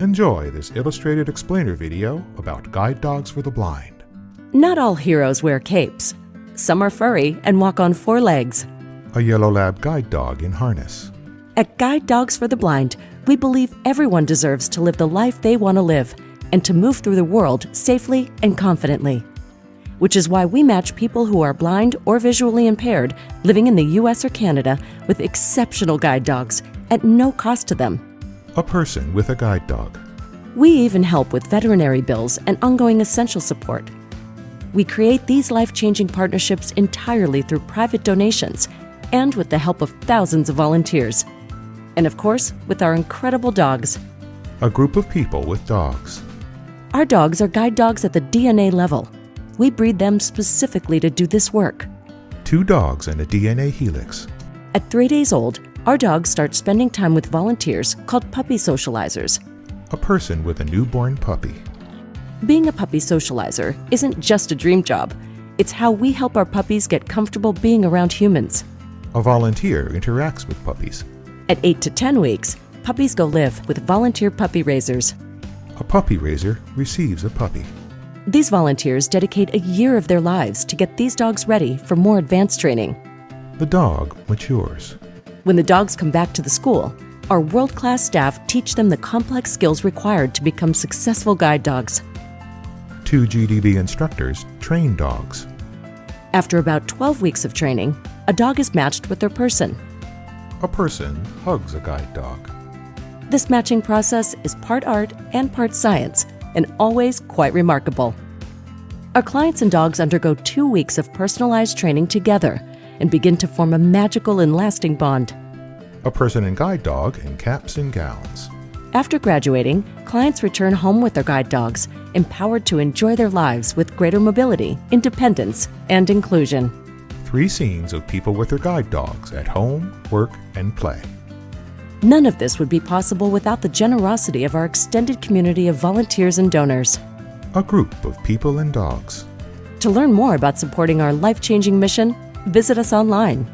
Enjoy this illustrated explainer video about guide dogs for the blind. Not all heroes wear capes. Some are furry and walk on 4 legs. A yellow lab guide dog in harness. At Guide Dogs for the Blind, we believe everyone deserves to live the life they want to live and to move through the world safely and confidently. Which is why we match people who are blind or visually impaired living in the US or Canada with exceptional guide dogs at no cost to them. A person with a guide dog. We even help with veterinary bills and ongoing essential support. We create these life-changing partnerships entirely through private donations and with the help of thousands of volunteers. And of course, with our incredible dogs. A group of people with dogs. Our dogs are guide dogs at the DNA level. We breed them specifically to do this work. 2 dogs and a DNA helix. At 3 days old, our dogs start spending time with volunteers called puppy socializers. A person with a newborn puppy. Being a puppy socializer isn't just a dream job. It's how we help our puppies get comfortable being around humans. A volunteer interacts with puppies. At 8 to 10 weeks, puppies go live with volunteer puppy raisers. A puppy raiser receives a puppy. These volunteers dedicate a year of their lives to get these dogs ready for more advanced training. The dog matures. When the dogs come back to the school, our world-class staff teach them the complex skills required to become successful guide dogs. 2 GDB instructors train dogs. After about 12 weeks of training, a dog is matched with their person. A person hugs a guide dog. This matching process is part art and part science, and always quite remarkable. Our clients and dogs undergo 2 weeks of personalized training together and begin to form a magical and lasting bond. A person and guide dog in caps and gowns. After graduating, clients return home with their guide dogs, empowered to enjoy their lives with greater mobility, independence, and inclusion. 3 scenes of people with their guide dogs at home, work, and play. None of this would be possible without the generosity of our extended community of volunteers and donors. A group of people and dogs. To learn more about supporting our life-changing mission, visit us online.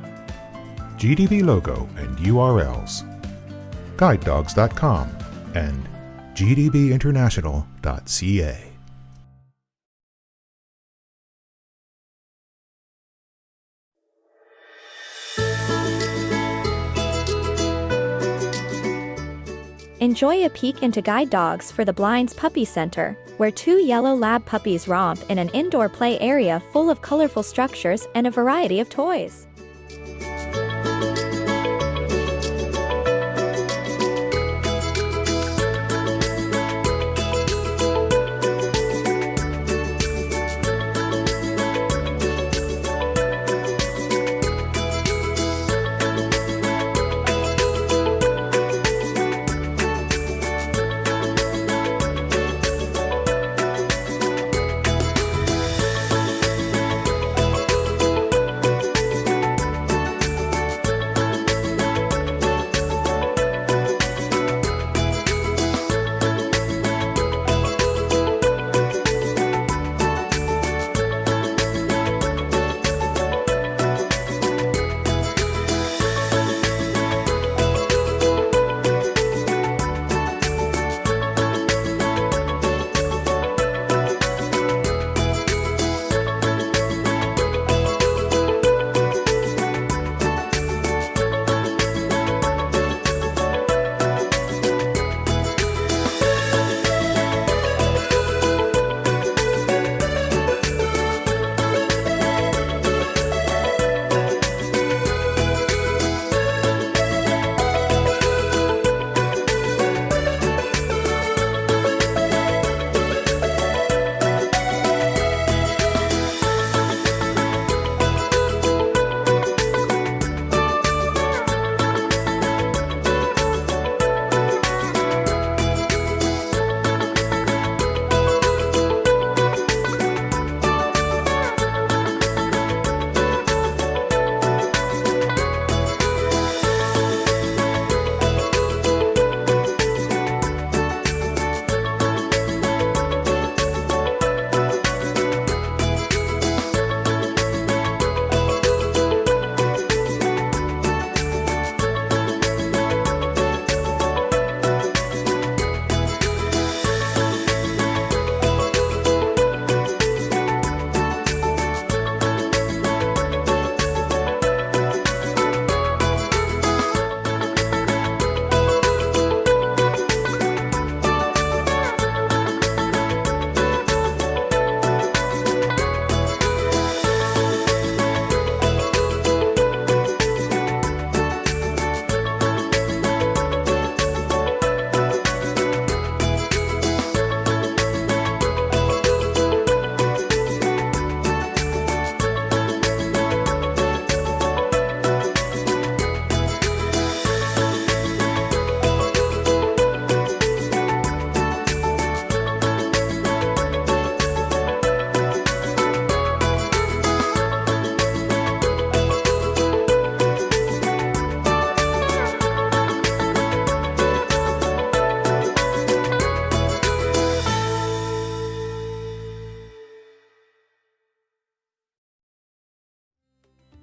GDB logo and URLs. GuideDogs.com and GDBinternational.ca. Enjoy a peek into Guide Dogs for the Blind's Puppy Center, where 2 yellow lab puppies romp in an indoor play area full of colorful structures and a variety of toys.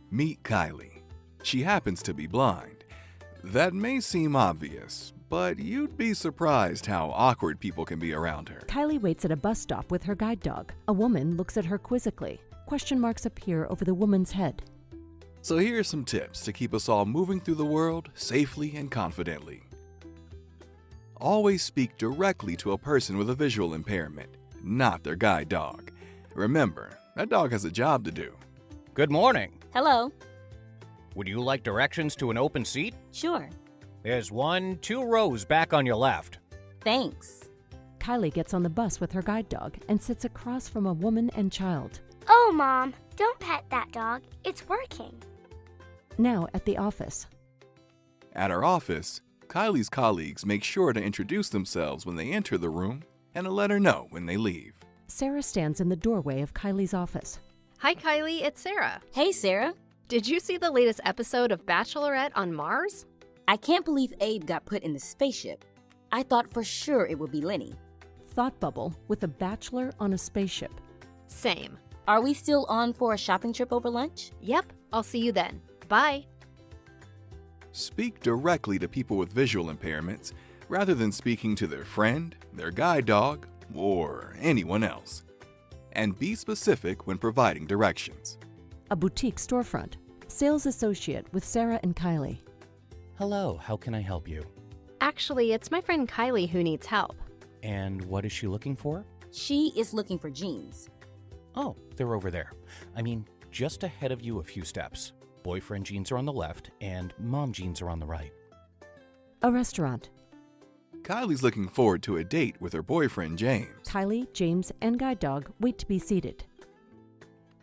Meet Kylie. She happens to be blind. That may seem obvious, but you'd be surprised how awkward people can be around her. Kylie waits at a bus stop with her guide dog. A woman looks at her quizzically. Question marks appear over the woman's head. So here are some tips to keep us all moving through the world safely and confidently. Always speak directly to a person with a visual impairment, not their guide dog. Remember, that dog has a job to do. Good morning. Hello. Would you like directions to an open seat? Sure. There's 2 rows back on your left. Thanks. Kylie gets on the bus with her guide dog and sits across from a woman and child. Oh, Mom, don't pet that dog. It's working. Now at the office. At our office, Kylie's colleagues make sure to introduce themselves when they enter the room and to let her know when they leave. Sarah stands in the doorway of Kylie's office. Hi, Kylie. It's Sarah. Hey, Sarah. Did you see the latest episode of Bachelorette on Mars? I can't believe Abe got put in the spaceship. I thought for sure it would be Lenny. Thought bubble with a bachelor on a spaceship. Same. Are we still on for a shopping trip over lunch? Yep. I'll see you then. Bye. Speak directly to people with visual impairments rather than speaking to their friend, their guide dog, or anyone else. And be specific when providing directions. A boutique storefront. Sales associate with Sarah and Kylie. Hello, how can I help you? Actually, it's my friend Kylie who needs help. And what is she looking for? She is looking for jeans. Oh, they're over there. I mean, just ahead of you a few steps. Boyfriend jeans are on the left and mom jeans are on the right. A restaurant. Kylie's looking forward to a date with her boyfriend, James. Kylie, James, and guide dog wait to be seated.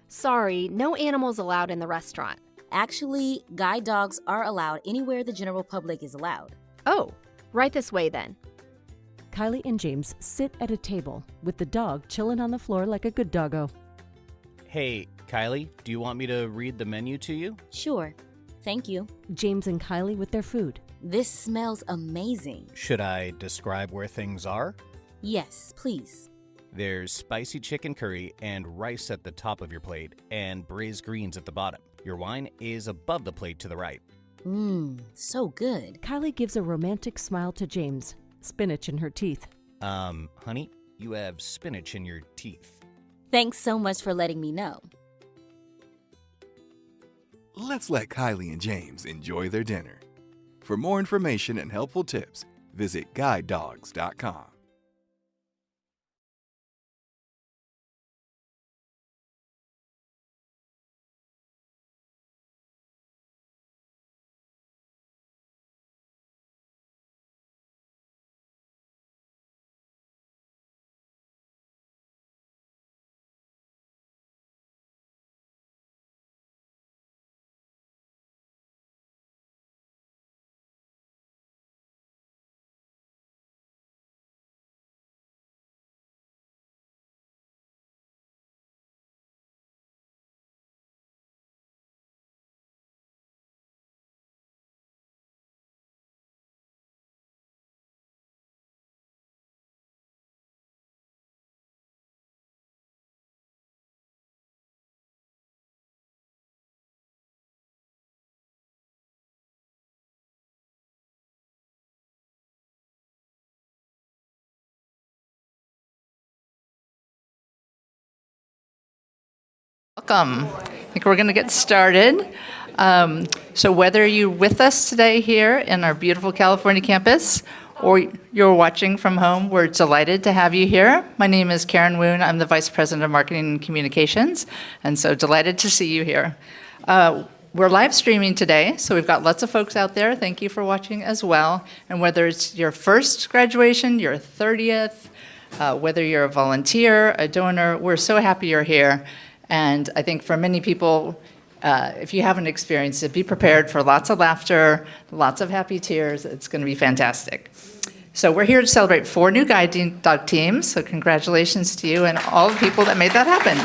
Sorry, no animals allowed in the restaurant. Actually, guide dogs are allowed anywhere the general public is allowed. Oh, right this way then. Kylie and James sit at a table with the dog chilling on the floor like a good doggo. Hey, Kylie, do you want me to read the menu to you? Sure. Thank you. James and Kylie with their food. This smells amazing. Should I describe where things are? Yes, please. There's spicy chicken curry and rice at the top of your plate and braised greens at the bottom. Your wine is above the plate to the right. Mmm, so good. Kylie gives a romantic smile to James. Spinach in her teeth. Honey, you have spinach in your teeth. Thanks so much for letting me know. Let's let Kylie and James enjoy their dinner. For more information and helpful tips, visit guidedogs.com. Welcome. I think we're going to get started. So whether you're with us today here in our beautiful California campus or you're watching from home, we're delighted to have you here. My name is Karen Woon. I'm the Vice President of Marketing and Communications, and so delighted to see you here. We're live streaming today, so we've got lots of folks out there. Thank you for watching as well. And whether it's your first graduation, your 30th, whether you're a volunteer, a donor, we're so happy you're here. And I think for many people, if you haven't experienced it, be prepared for lots of laughter, lots of happy tears. It's going to be fantastic. So we're here to celebrate 4 new guide dog teams. So congratulations to you and all the people that made that happen.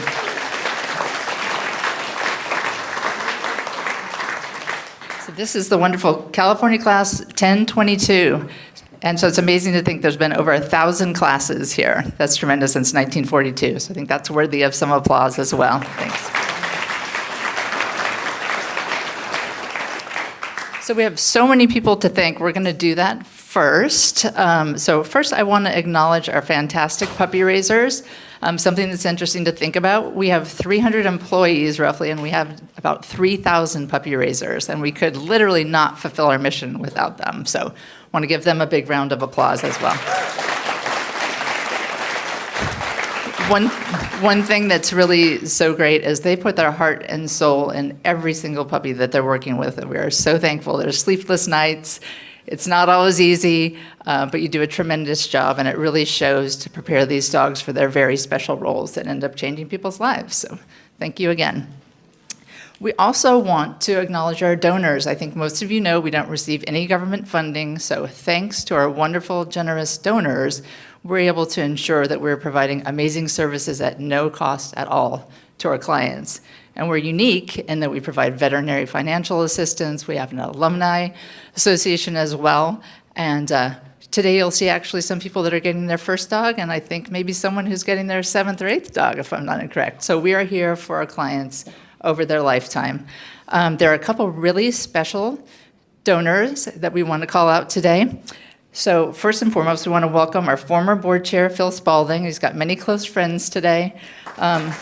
So this is the wonderful California class 1022. And so it's amazing to think there's been over 1,000 classes here. That's tremendous since 1942. So I think that's worthy of some applause as well. Thanks. So we have so many people to thank. We're going to do that first. So first, I want to acknowledge our fantastic puppy raisers. Something that's interesting to think about, we have 300 employees roughly, and we have about 3,000 puppy raisers, and we could literally not fulfill our mission without them. So I want to give them a big round of applause as well. One thing that's really so great is they put their heart and soul in every single puppy that they're working with, and we are so thankful. There's sleepless nights. It's not always easy, but you do a tremendous job, and it really shows to prepare these dogs for their very special roles that end up changing people's lives. So thank you again. We also want to acknowledge our donors. I think most of you know we don't receive any government funding, so thanks to our wonderful, generous donors, we're able to ensure that we're providing amazing services at no cost at all to our clients. And we're unique in that we provide veterinary financial assistance. We have an alumni association as well. And today you'll see actually some people that are getting their first dog, and I think maybe someone who's getting their 7th or 8th dog, if I'm not incorrect. So we are here for our clients over their lifetime. There are a couple really special donors that we want to call out today. So first and foremost, we want to welcome our former board chair, Phil Spalding. He's got many close friends today. Thank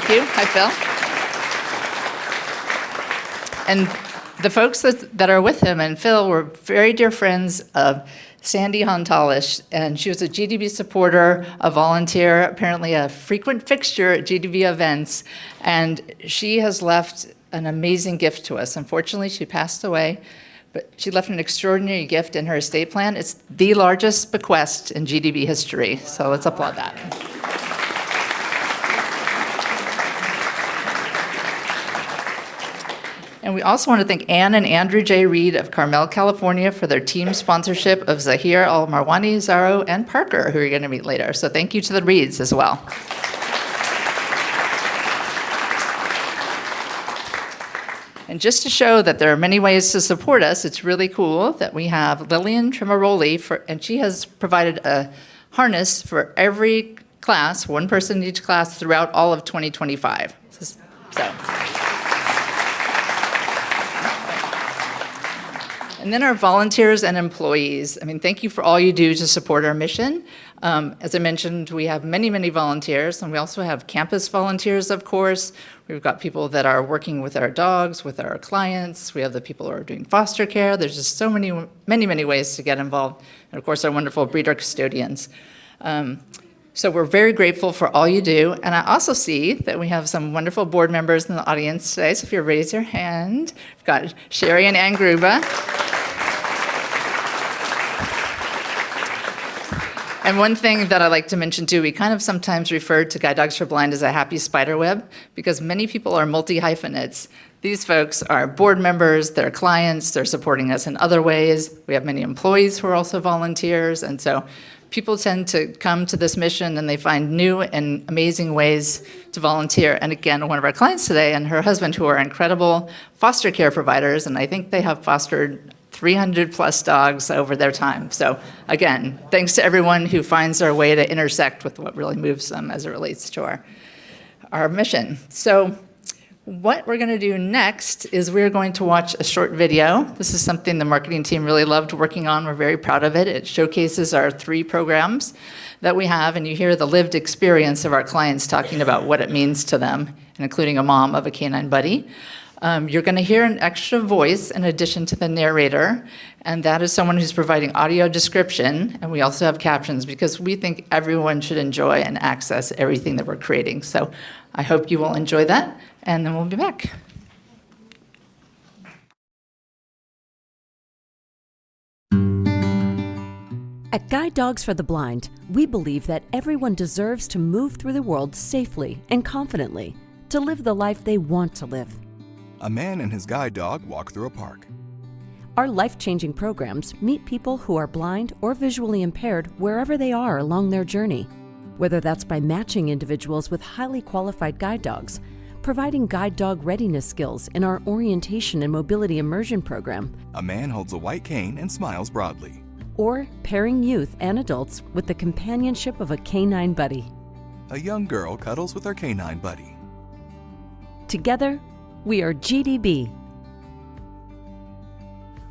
you. Hi, Phil. And the folks that are with him and Phil were very dear friends of Sandy Hontalish, and she was a GDB supporter, a volunteer, apparently a frequent fixture at GDB events, and she has left an amazing gift to us. Unfortunately, she passed away, but she left an extraordinary gift in her estate plan. It's the largest bequest in GDB history, so let's applaud that. And we also want to thank Ann and Andrew J. Reed of Carmel, California for their team sponsorship of Zahir Al-Marwani, Zaro, and Parker, who you're going to meet later. So thank you to the Reeds as well. And just to show that there are many ways to support us, it's really cool that we have Lillian Tremaroli, and she has provided a harness for every class, one person in each class, throughout all of 2025. So. And then our volunteers and employees. I mean, thank you for all you do to support our mission. As I mentioned, we have many, many volunteers, and we also have campus volunteers, of course. We've got people that are working with our dogs, with our clients. We have the people who are doing foster care. There's just so many, many ways to get involved. And of course, our wonderful breeder custodians. So we're very grateful for all you do. And I also see that we have some wonderful board members in the audience today. So if you raise your hand, we've got Sherry and Ann Gruba. And one thing that I like to mention too, we kind of sometimes refer to Guide Dogs for Blind as a happy spider web because many people are multi-hyphenates. These folks are board members, they're clients, they're supporting us in other ways. We have many employees who are also volunteers, and so people tend to come to this mission and they find new and amazing ways to volunteer. And again, one of our clients today and her husband, who are incredible foster care providers, and I think they have fostered 300 plus dogs over their time. So again, thanks to everyone who finds their way to intersect with what really moves them as it relates to our mission. So what we're going to do next is we're going to watch a short video. This is something the marketing team really loved working on. We're very proud of it. It showcases our 3 programs that we have, and you hear the lived experience of our clients talking about what it means to them, and including a mom of a canine buddy. You're going to hear an extra voice in addition to the narrator, and that is someone who's providing audio description, and we also have captions because we think everyone should enjoy and access everything that we're creating. So I hope you will enjoy that, and then we'll be back. At Guide Dogs for the Blind, we believe that everyone deserves to move through the world safely and confidently, to live the life they want to live. A man and his guide dog walk through a park. Our life-changing programs meet people who are blind or visually impaired wherever they are along their journey, whether that's by matching individuals with highly qualified guide dogs, providing guide dog readiness skills in our orientation and mobility immersion program. A man holds a white cane and smiles broadly. Or pairing youth and adults with the companionship of a canine buddy. A young girl cuddles with her canine buddy. Together, we are GDB.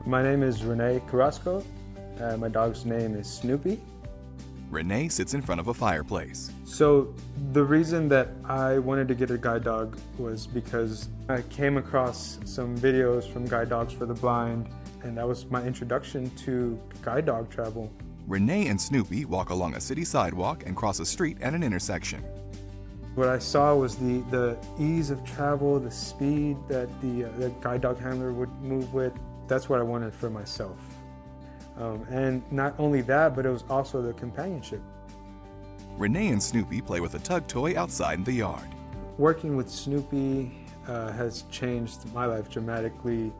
My name is Renee Carrasco. My dog's name is Snoopy. Renee sits in front of a fireplace. So the reason that I wanted to get a guide dog was because I came across some videos from Guide Dogs for the Blind, and that was my introduction to guide dog travel. Renee and Snoopy walk along a city sidewalk and cross a street at an intersection. What I saw was the ease of travel, the speed that the guide dog handler would move with. That's what I wanted for myself. And not only that, but it was also the companionship. Renee and Snoopy play with a tug toy outside in the yard. Working with Snoopy has changed my life dramatically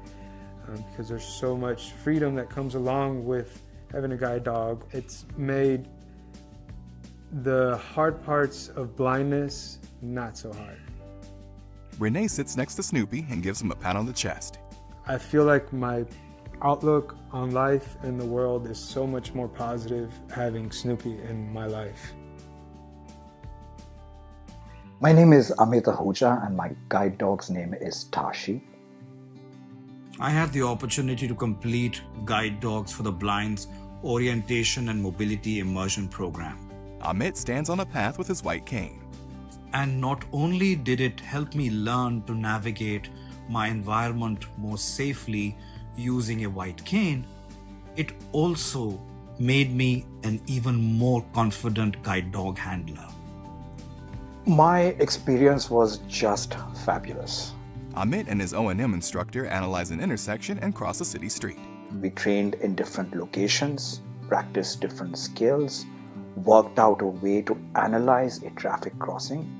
because there's so much freedom that comes along with having a guide dog. It's made the hard parts of blindness not so hard. Renee sits next to Snoopy and gives him a pat on the chest. I feel like my outlook on life and the world is so much more positive having Snoopy in my life. My name is Amit Ahuja and my guide dog's name is Tashi. I had the opportunity to complete Guide Dogs for the Blind's Orientation and Mobility Immersion Program. Amit stands on a path with his white cane. And not only did it help me learn to navigate my environment more safely using a white cane, it also made me an even more confident guide dog handler. My experience was just fabulous. Amit and his O&M instructor analyze an intersection and cross a city street. We trained in different locations, practiced different skills, worked out a way to analyze a traffic crossing.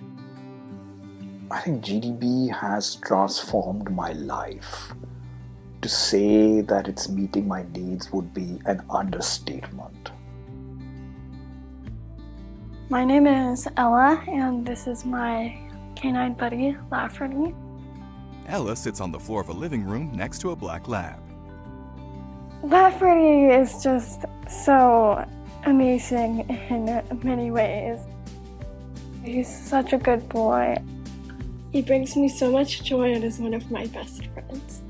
I think GDB has transformed my life. To say that it's meeting my needs would be an understatement. My name is Ella, and this is my canine buddy, Lafferty. Ella sits on the floor of a living room next to a black lab. Lafferty is just so amazing in many ways. He's such a good boy. He brings me so much joy and is one of my best friends.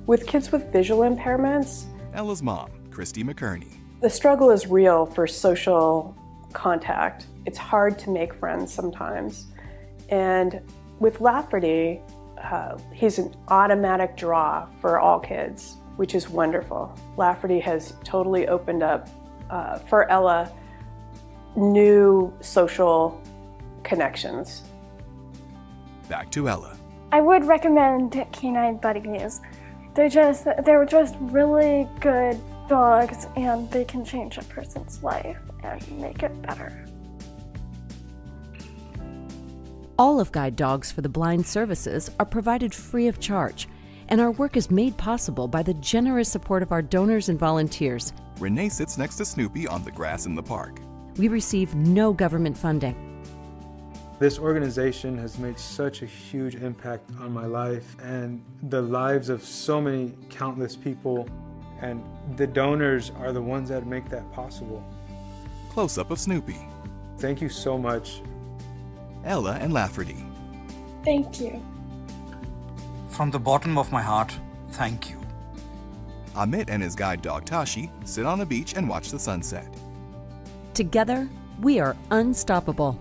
With kids with visual impairments, Ella's mom, Christy McKerney. The struggle is real for social contact. It's hard to make friends sometimes. And with Lafferty, he's an automatic draw for all kids, which is wonderful. Lafferty has totally opened up, for Ella, new social connections. Back to Ella. I would recommend canine buddies. They're just really good dogs, and they can change a person's life and make it better. All of Guide Dogs for the Blind services are provided free of charge, and our work is made possible by the generous support of our donors and volunteers. Renee sits next to Snoopy on the grass in the park. We receive no government funding. This organization has made such a huge impact on my life and the lives of so many countless people, and the donors are the ones that make that possible. Close-up of Snoopy. Thank you so much. Ella and Lafferty. Thank you. From the bottom of my heart, thank you. Amit and his guide dog Tashi sit on a beach and watch the sunset. Together, we are unstoppable.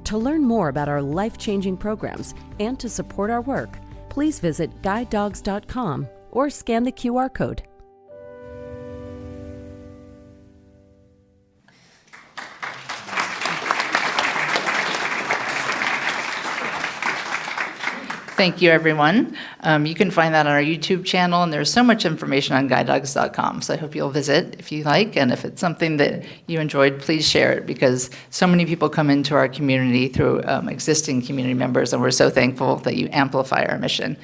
To learn more about our life-changing programs and to support our work, please visit guidedogs.com or scan the QR code. Thank you, everyone. You can find that on our YouTube channel, and there's so much information on guidedogs.com, so I hope you'll visit if you like, and if it's something that you enjoyed, please share it, because so many people come into our community through existing community members, and we're so thankful that you amplify our mission.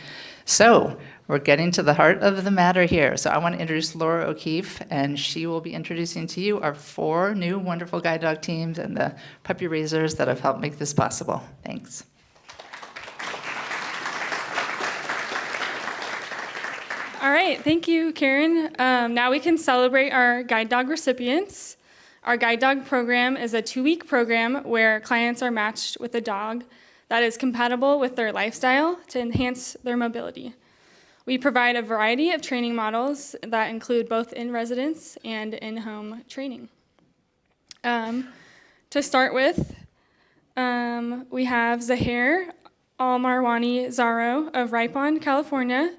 So we're getting to the heart of the matter here. So I want to introduce Laura O'Keefe, and she will be introducing to you our 4 new wonderful guide dog teams and the puppy raisers that have helped make this possible. Thanks. All right, thank you, Karen. Now we can celebrate our guide dog recipients. Our guide dog program is a 2-week program where clients are matched with a dog that is compatible with their lifestyle to enhance their mobility. We provide a variety of training models that include both in-residence and in-home training. To start with, we have Zahir Al-Marwani Zaro of Ripon, California,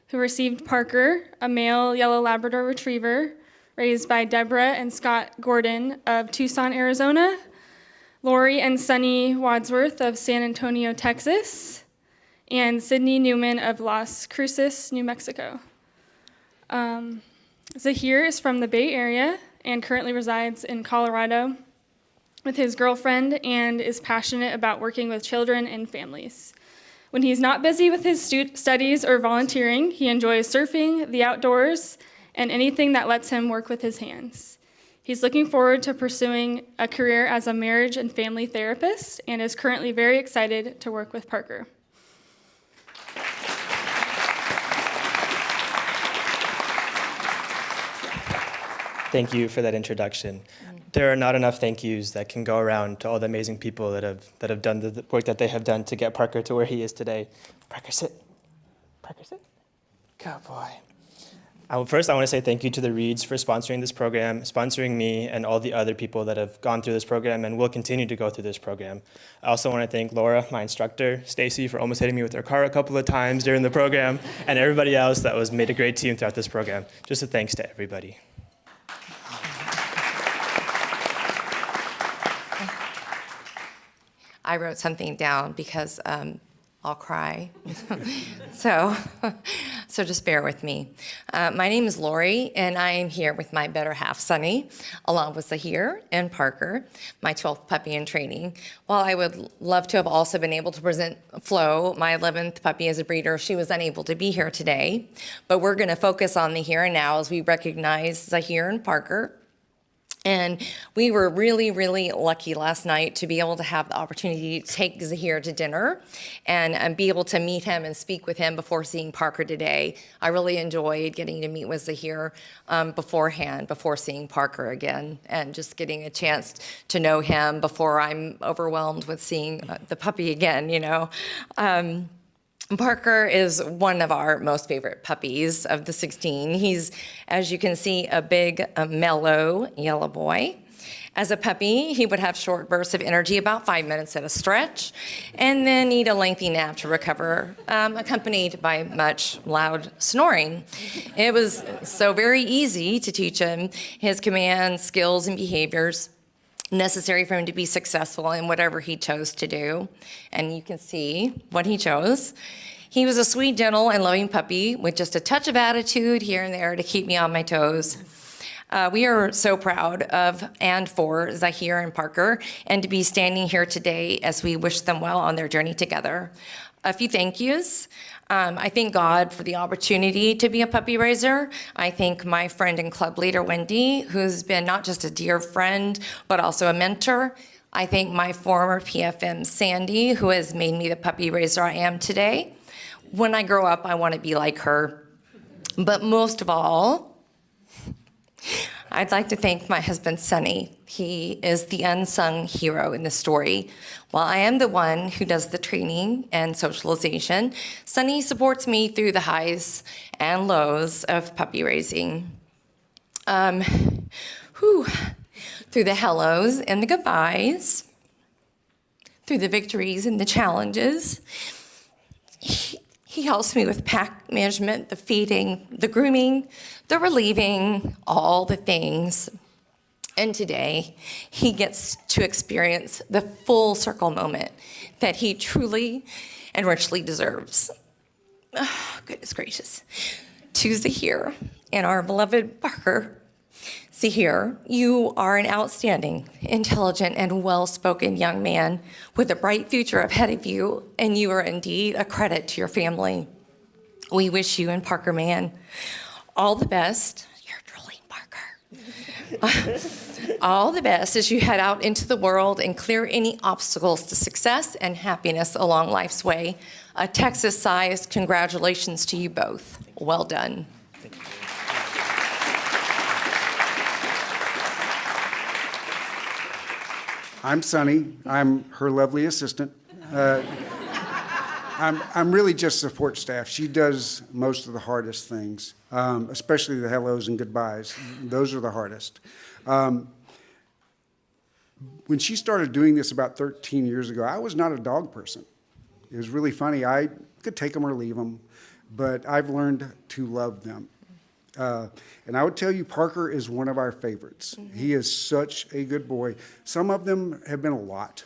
who received Parker, a male yellow Labrador retriever raised by Deborah and Scott Gordon of Tucson, Arizona, Lori and Sunny Wadsworth of San Antonio, Texas, and Sydney Newman of Las Cruces, New Mexico. Zahir is from the Bay Area and currently resides in Colorado with his girlfriend and is passionate about working with children and families. When he's not busy with his studies or volunteering, he enjoys surfing, the outdoors, and anything that lets him work with his hands. He's looking forward to pursuing a career as a marriage and family therapist and is currently very excited to work with Parker. Thank you for that introduction. There are not enough thank yous that can go around to all the amazing people that have done the work that they have done to get Parker to where he is today. Parker, sit. Parker, sit. Good boy. First, I want to say thank you to the Reeds for sponsoring this program, sponsoring me, and all the other people that have gone through this program and will continue to go through this program. I also want to thank Laura, my instructor, Stacy for almost hitting me with her car a couple of times during the program, and everybody else that made a great team throughout this program. Just a thanks to everybody. I wrote something down because I'll cry. so just bear with me. My name is Lori, and I am here with my better half, Sunny, along with Zahir and Parker, my 12th puppy in training. While I would love to have also been able to present Flo, my 11th puppy as a breeder, she was unable to be here today. But we're going to focus on the here and now as we recognize Zahir and Parker. And we were really, really lucky last night to be able to have the opportunity to take Zahir to dinner and be able to meet him and speak with him before seeing Parker today. I really enjoyed getting to meet with Zahir beforehand, before seeing Parker again, and just getting a chance to know him before I'm overwhelmed with seeing the puppy again, you know. Parker is one of our most favorite puppies of the 16. He's, as you can see, a big, mellow yellow boy. As a puppy, he would have short bursts of energy, about 5 minutes at a stretch, and then need a lengthy nap to recover, accompanied by much loud snoring. It was so very easy to teach him his commands, skills, and behaviors necessary for him to be successful in whatever he chose to do. And you can see what he chose. He was a sweet, gentle, and loving puppy with just a touch of attitude here and there to keep me on my toes. We are so proud of and for Zahir and Parker, and to be standing here today as we wish them well on their journey together. A few thank yous. I thank God for the opportunity to be a puppy raiser. I thank my friend and club leader, Wendy, who's been not just a dear friend, but also a mentor. I thank my former PFM, Sandy, who has made me the puppy raiser I am today. When I grow up, I want to be like her. But most of all, I'd like to thank my husband, Sunny. He is the unsung hero in the story. While I am the one who does the training and socialization, Sunny supports me through the highs and lows of puppy raising. Through the hellos and the goodbyes, through the victories and the challenges. He helps me with pack management, the feeding, the grooming, the relieving, all the things. And today, he gets to experience the full circle moment that he truly and richly deserves. Oh, goodness gracious. To Zahir and our beloved Parker. Zahir, you are an outstanding, intelligent, and well-spoken young man with a bright future ahead of you, and you are indeed a credit to your family. We wish you and Parker Man all the best. You're drooling, Parker. All the best as you head out into the world and clear any obstacles to success and happiness along life's way. A Texas-sized congratulations to you both. Well done. I'm Sunny. I'm her lovely assistant. I'm really just support staff. She does most of the hardest things, especially the hellos and goodbyes. Those are the hardest. When she started doing this about 13 years ago, I was not a dog person. It was really funny. I could take them or leave them, but I've learned to love them. And I would tell you, Parker is one of our favorites. He is such a good boy. Some of them have been a lot,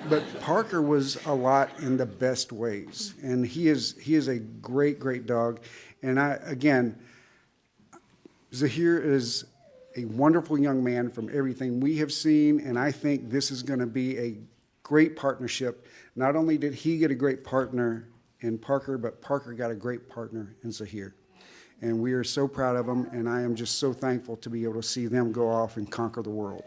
but Parker was a lot in the best ways. And he is a great, great dog. And again, Zahir is a wonderful young man from everything we have seen, and I think this is going to be a great partnership. Not only did he get a great partner in Parker, but Parker got a great partner in Zahir. And we are so proud of them, and I am just so thankful to be able to see them go off and conquer the world.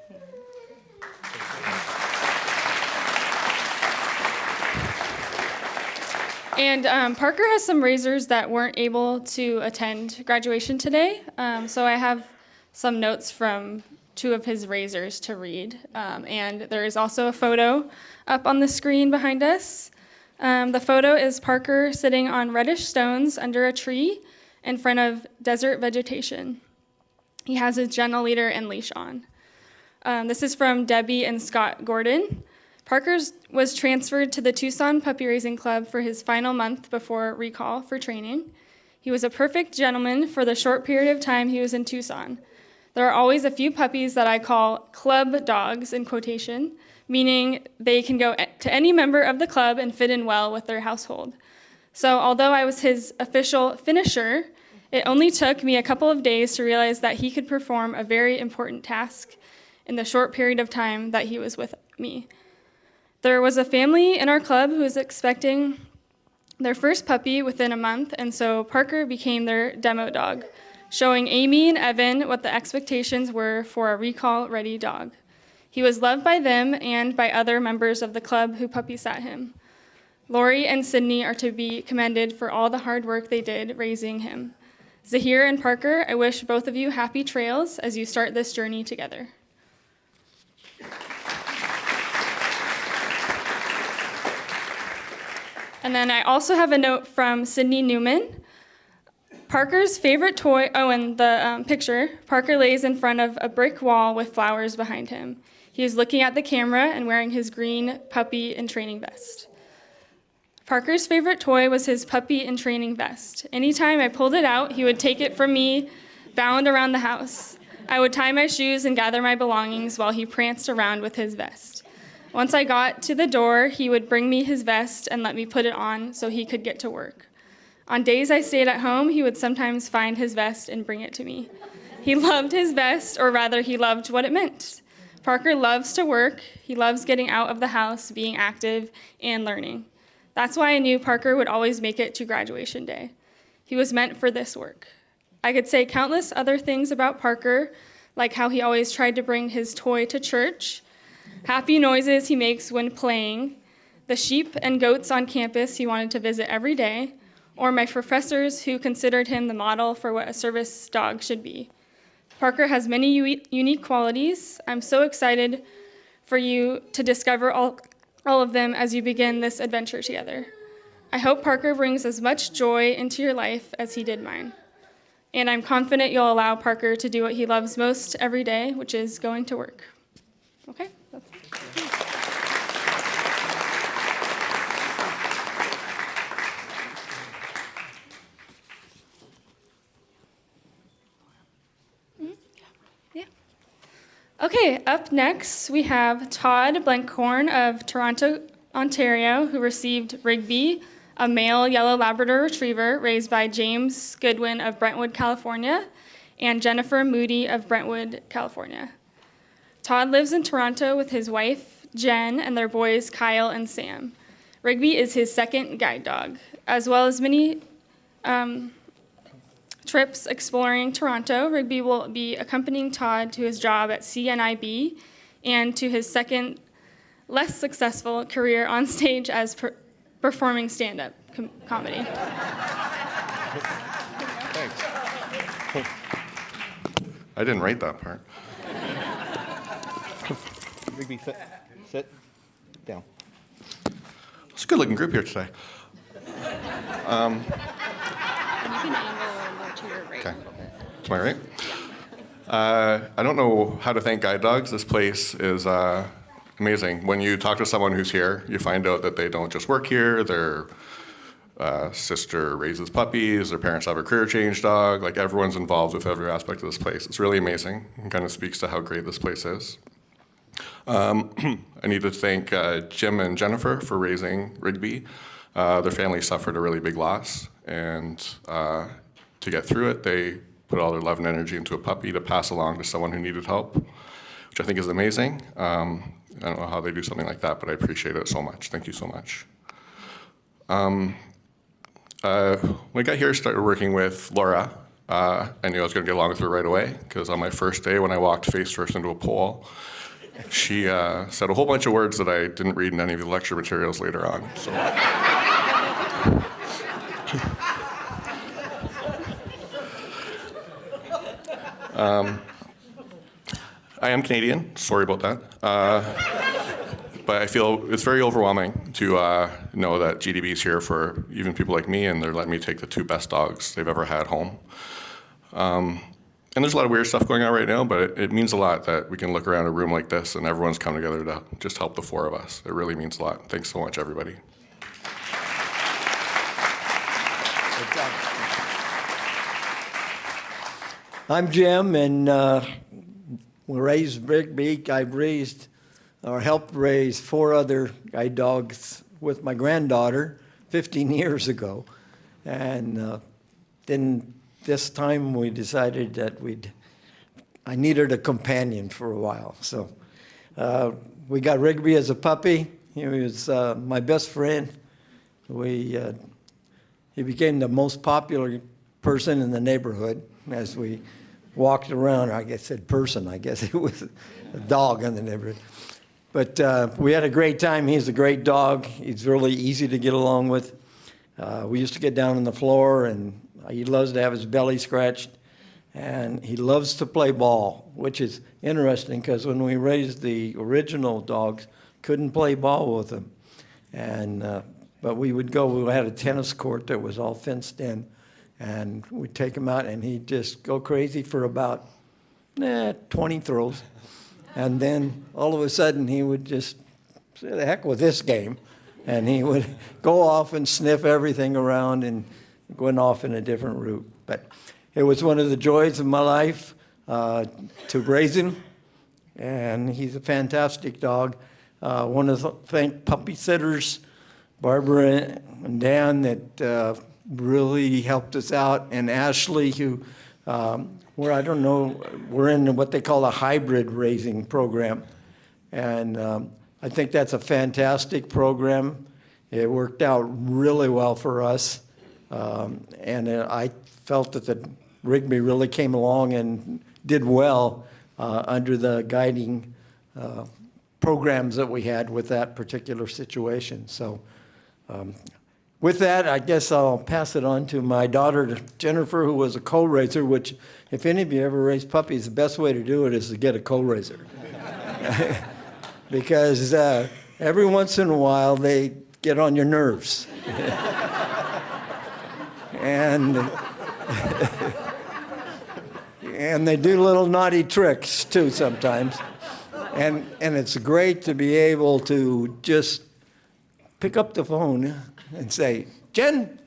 And Parker has some raisers that weren't able to attend graduation today, so I have some notes from 2 of his raisers to read. And there is also a photo up on the screen behind us. The photo is Parker sitting on reddish stones under a tree in front of desert vegetation. He has his gentle leader and leash on. This is from Debbie and Scott Gordon. Parker was transferred to the Tucson Puppy Raising Club for his final month before recall for training. He was a perfect gentleman for the short period of time he was in Tucson. There are always a few puppies that I call club dogs in quotation, meaning they can go to any member of the club and fit in well with their household. So although I was his official finisher, it only took me a couple of days to realize that he could perform a very important task in the short period of time that he was with me. There was a family in our club who was expecting their first puppy within a month, and so Parker became their demo dog, showing Amy and Evan what the expectations were for a recall-ready dog. He was loved by them and by other members of the club who puppy sat him. Lori and Sydney are to be commended for all the hard work they did raising him. Zahir and Parker, I wish both of you happy trails as you start this journey together. And then I also have a note from Sydney Newman. Parker's favorite toy, and the picture, Parker lays in front of a brick wall with flowers behind him. He is looking at the camera and wearing his green puppy in training vest. Parker's favorite toy was his puppy in training vest. Anytime I pulled it out, he would take it from me, bound around the house. I would tie my shoes and gather my belongings while he pranced around with his vest. Once I got to the door, he would bring me his vest and let me put it on so he could get to work. On days I stayed at home, he would sometimes find his vest and bring it to me. He loved his vest, or rather, he loved what it meant. Parker loves to work. He loves getting out of the house, being active, and learning. That's why I knew Parker would always make it to graduation day. He was meant for this work. I could say countless other things about Parker, like how he always tried to bring his toy to church, happy noises he makes when playing, the sheep and goats on campus he wanted to visit every day, or my professors who considered him the model for what a service dog should be. Parker has many unique qualities. I'm so excited for you to discover all of them as you begin this adventure together. I hope Parker brings as much joy into your life as he did mine. And I'm confident you'll allow Parker to do what he loves most every day, which is going to work. Okay? That's it. Okay, up next we have Todd Blenkhorn of Toronto, Ontario, who received Rigby, a male yellow Labrador retriever raised by James Goodwin of Brentwood, California, and Jennifer Moody of Brentwood, California. Todd lives in Toronto with his wife, Jen, and their boys, Kyle and Sam. Rigby is his second guide dog, as well as many trips exploring Toronto. Rigby will be accompanying Todd to his job at CNIB and to his second, less successful career on stage as performing stand-up comedy. Thanks. I didn't write that part. Rigby, sit down. a good-looking group here today. You can angle more to your right a little bit. To my right? I don't know how to thank guide dogs. This place is amazing. When you talk to someone who's here, you find out that they don't just work here. Their sister raises puppies. Their parents have a career change dog. Like, everyone's involved with every aspect of this place. It's really amazing. It kind of speaks to how great this place is. I need to thank Jim and Jennifer for raising Rigby. Their family suffered a really big loss, and to get through it, they put all their love and energy into a puppy to pass along to someone who needed help, which I think is amazing. I don't know how they do something like that, but I appreciate it so much. Thank you so much. When I got here, started working with Laura. I knew I was going to get along with her right away, because on my first day, when I walked face first into a pole, she said a whole bunch of words that I didn't read in any of the lecture materials later on. So. I am Canadian, sorry about that. But I feel it's very overwhelming to know that GDB is here for even people like me, and they're letting me take the 2 best dogs they've ever had home. And there's a lot of weird stuff going on right now, but it means a lot that we can look around a room like this and everyone's come together to just help the 4 of us. It really means a lot. Thanks so much, everybody. I'm Jim, and we raised Rigby. I've raised or helped raise 4 other guide dogs with my granddaughter 15 years ago. And then this time we decided that I needed a companion for a while. So we got Rigby as a puppy. He was my best friend. He became the most popular person in the neighborhood as we walked around. I guess it was a dog in the neighborhood. But we had a great time. He's a great dog. He's really easy to get along with. We used to get down on the floor, and he loves to have his belly scratched. And he loves to play ball, which is interesting because when we raised the original dogs, couldn't play ball with them. But we would go, we had a tennis court that was all fenced in, and we'd take him out, and he'd just go crazy for about 20 throws. And then all of a sudden, he would just say, the heck with this game. And he would go off and sniff everything around and went off in a different route. But it was one of the joys of my life to raise him. And he's a fantastic dog. Want to thank puppy sitters, Barbara and Dan, that really helped us out, and Ashley, who, we're in what they call a hybrid raising program. And I think that's a fantastic program. It worked out really well for us. And I felt that the Rigby really came along and did well under the guiding programs that we had with that particular situation. So with that, I guess I'll pass it on to my daughter, Jennifer, who was a co-raiser, which if any of you ever raise puppies, the best way to do it is to get a co-raiser. Because every once in a while, they get on your nerves. And they do little naughty tricks, too, sometimes. And it's great to be able to just pick up the phone and say, Jen,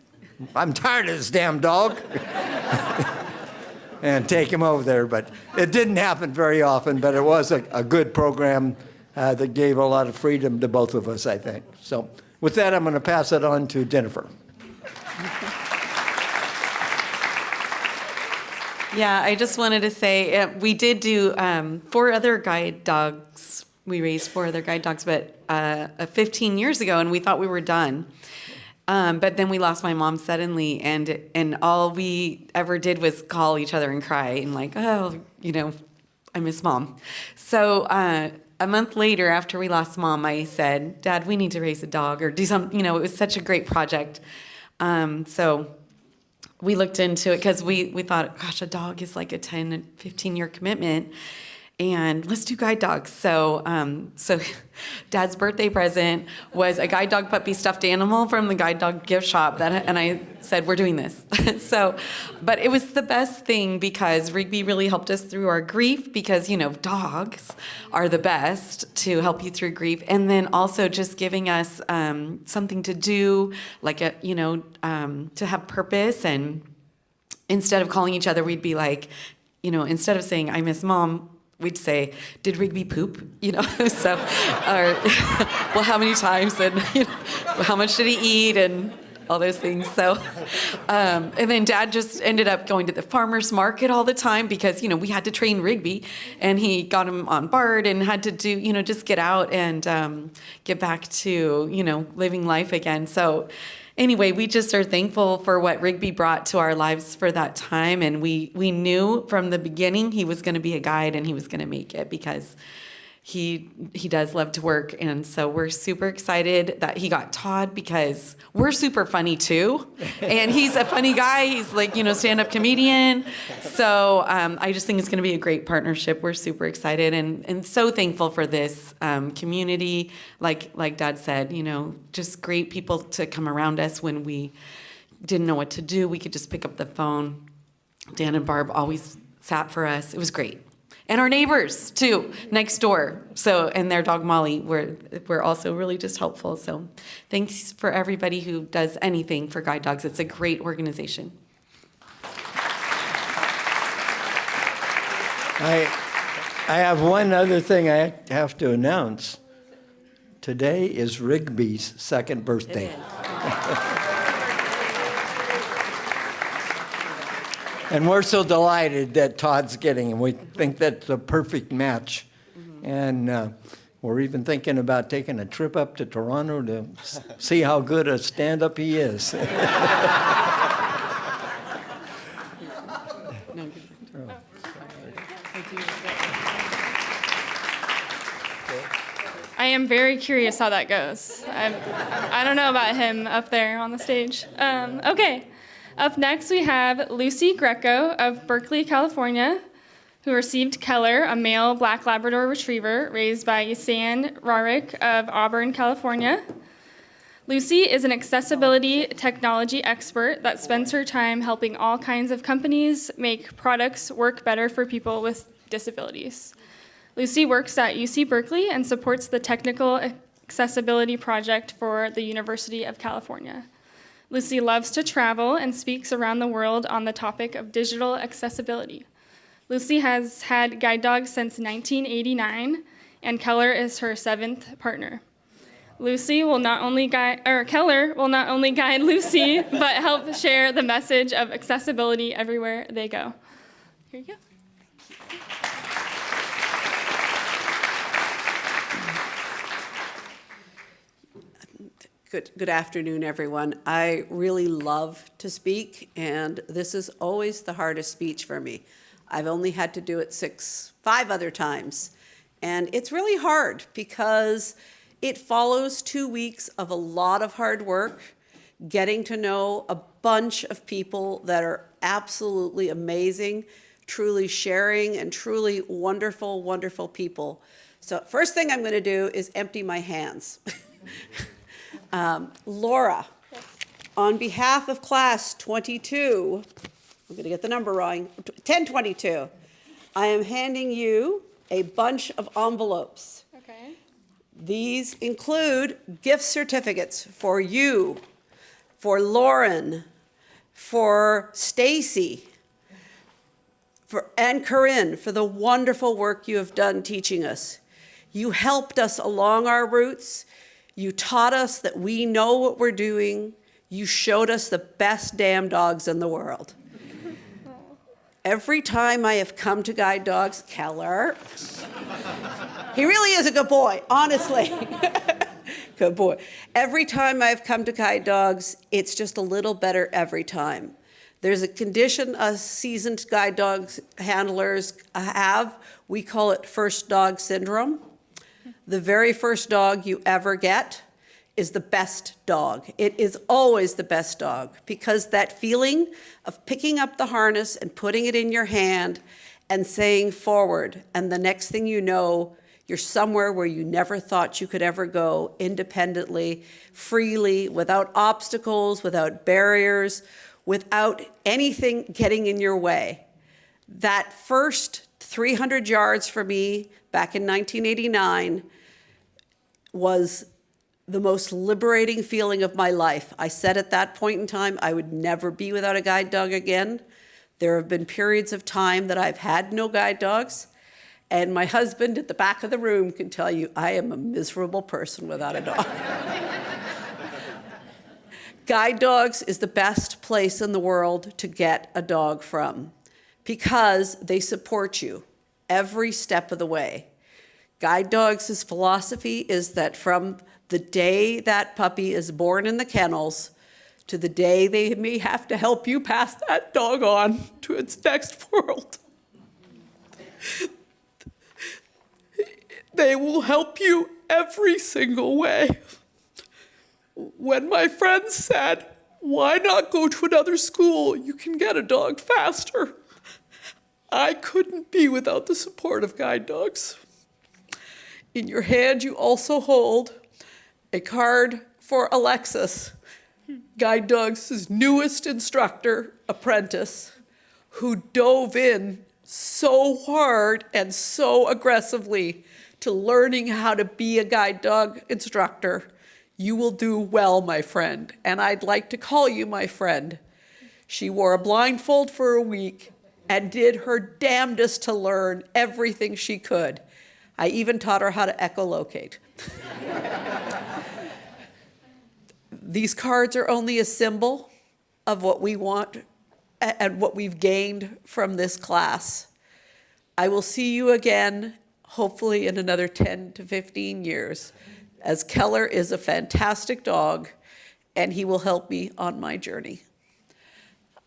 I'm tired of this damn dog. And take him over there. But it didn't happen very often, but it was a good program that gave a lot of freedom to both of us, I think. So with that, I'm going to pass it on to Jennifer. Yeah, I just wanted to say we did do 4 other guide dogs. We raised 4 other guide dogs, but 15 years ago, and we thought we were done. But then we lost my mom suddenly, and all we ever did was call each other and cry and like, oh, I miss mom. So a month later, after we lost mom, I said, Dad, we need to raise a dog or do something. It was such a great project. So we looked into it because we thought, gosh, a dog is like a 10, 15-year commitment. and let's do guide dogs. So Dad's birthday present was a guide dog puppy stuffed animal from the guide dog gift shop, and I said, we're doing this. But it was the best thing because Rigby really helped us through our grief because, dogs are the best to help you through grief. And then also just giving us something to do, like, to have purpose. And instead of calling each other, we'd be like, instead of saying, I miss Mom, we'd say, did Rigby poop? So, or, well, how many times and how much did he eat and all those things. So, and then Dad just ended up going to the farmer's market all the time because, we had to train Rigby and he got him on BARD and had to do, just get out and get back to, living life again. So anyway, we just are thankful for what Rigby brought to our lives for that time. And we knew from the beginning he was going to be a guide and he was going to make it because he does love to work. And so we're super excited that he got Todd because we're super funny too. And he's a funny guy. He's like, stand-up comedian. So I just think it's going to be a great partnership. We're super excited and so thankful for this community. Like Dad said, just great people to come around us when we didn't know what to do. We could just pick up the phone. Dan and Barb always sat for us. It was great. And our neighbors too, next door. So, and their dog Molly were also really just helpful. So thanks for everybody who does anything for guide dogs. It's a great organization. I have one other thing I have to announce. Today is Rigby's second birthday. And we're so delighted that Todd's getting him. We think that's a perfect match. And we're even thinking about taking a trip up to Toronto to see how good a stand-up he is. I am very curious how that goes. I don't know about him up there on the stage. Okay. Up next, we have Lucy Greco of Berkeley, California, who received Keller, a male black Labrador retriever raised by San Rafael of Auburn, California. Lucy is an accessibility technology expert that spends her time helping all kinds of companies make products work better for people with disabilities. Lucy works at UC Berkeley and supports the Technical Accessibility Project for the University of California. Lucy loves to travel and speaks around the world on the topic of digital accessibility. Lucy has had guide dogs since 1989, and Keller is her 7th partner. Keller will not only guide Lucy, but help share the message of accessibility everywhere they go. Here you go. Good afternoon, everyone. I really love to speak, and this is always the hardest speech for me. I've only had to do it 5 other times, and it's really hard because it follows 2 weeks of a lot of hard work, getting to know a bunch of people that are absolutely amazing, truly sharing, and truly wonderful, wonderful people. So first thing I'm going to do is empty my hands. Laura, on behalf of class 22, I'm going to get the number wrong, 1022, I am handing you a bunch of envelopes. Okay. These include gift certificates for you, for Lauren, for Stacy, and Corinne for the wonderful work you have done teaching us. You helped us along our routes. You taught us that we know what we're doing. You showed us the best damn dogs in the world. Every time I have come to guide dogs, Keller, he really is a good boy, honestly. Good boy. Every time I've come to guide dogs, it's just a little better every time. There's a condition us seasoned guide dogs handlers have. We call it first dog syndrome. The very first dog you ever get is the best dog. It is always the best dog because that feeling of picking up the harness and putting it in your hand and saying forward. And the next thing you know, you're somewhere where you never thought you could ever go, independently, freely, without obstacles, without barriers, without anything getting in your way. That first 300 yards for me back in 1989 was the most liberating feeling of my life. I said at that point in time, I would never be without a guide dog again. There have been periods of time that I've had no guide dogs, and my husband at the back of the room can tell you I am a miserable person without a dog. Guide dogs is the best place in the world to get a dog from because they support you every step of the way. Guide dogs' philosophy is that from the day that puppy is born in the kennels to the day they may have to help you pass that dog on to its next world, they will help you every single way. When my friends said, why not go to another school? You can get a dog faster. I couldn't be without the support of guide dogs. In your hand, you also hold a card for Alexis, Guide Dogs' newest instructor, apprentice, who dove in so hard and so aggressively to learning how to be a guide dog instructor. You will do well, my friend, and I'd like to call you my friend. She wore a blindfold for a week and did her damnedest to learn everything she could. I even taught her how to echolocate. These cards are only a symbol of what we want and what we've gained from this class. I will see you again, hopefully in another 10 to 15 years, as Keller is a fantastic dog, and he will help me on my journey.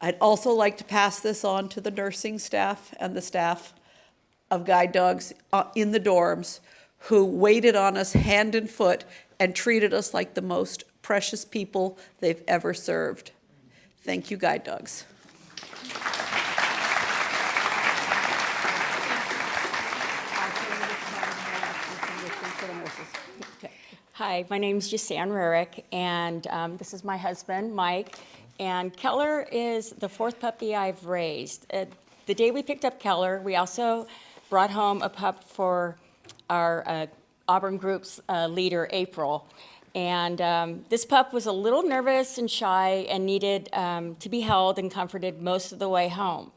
I'd also like to pass this on to the nursing staff and the staff of guide dogs in the dorms who waited on us hand and foot and treated us like the most precious people they've ever served. Thank you, guide dogs. Hi, my name's San Rafael, and this is my husband, Mike. And Keller is the fourth puppy I've raised. The day we picked up Keller, we also brought home a pup for our Auburn Group's leader, April. And this pup was a little nervous and shy and needed to be held and comforted most of the way home.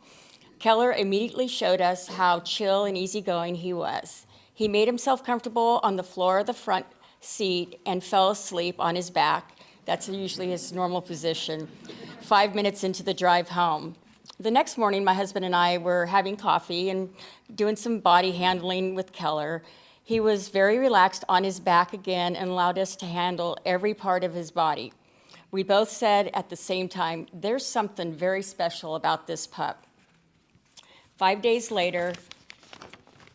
Keller immediately showed us how chill and easygoing he was. He made himself comfortable on the floor of the front seat and fell asleep on his back. That's usually his normal position, 5 minutes into the drive home. The next morning, my husband and I were having coffee and doing some body handling with Keller. He was very relaxed on his back again and allowed us to handle every part of his body. We both said at the same time, there's something very special about this pup. 5 days later,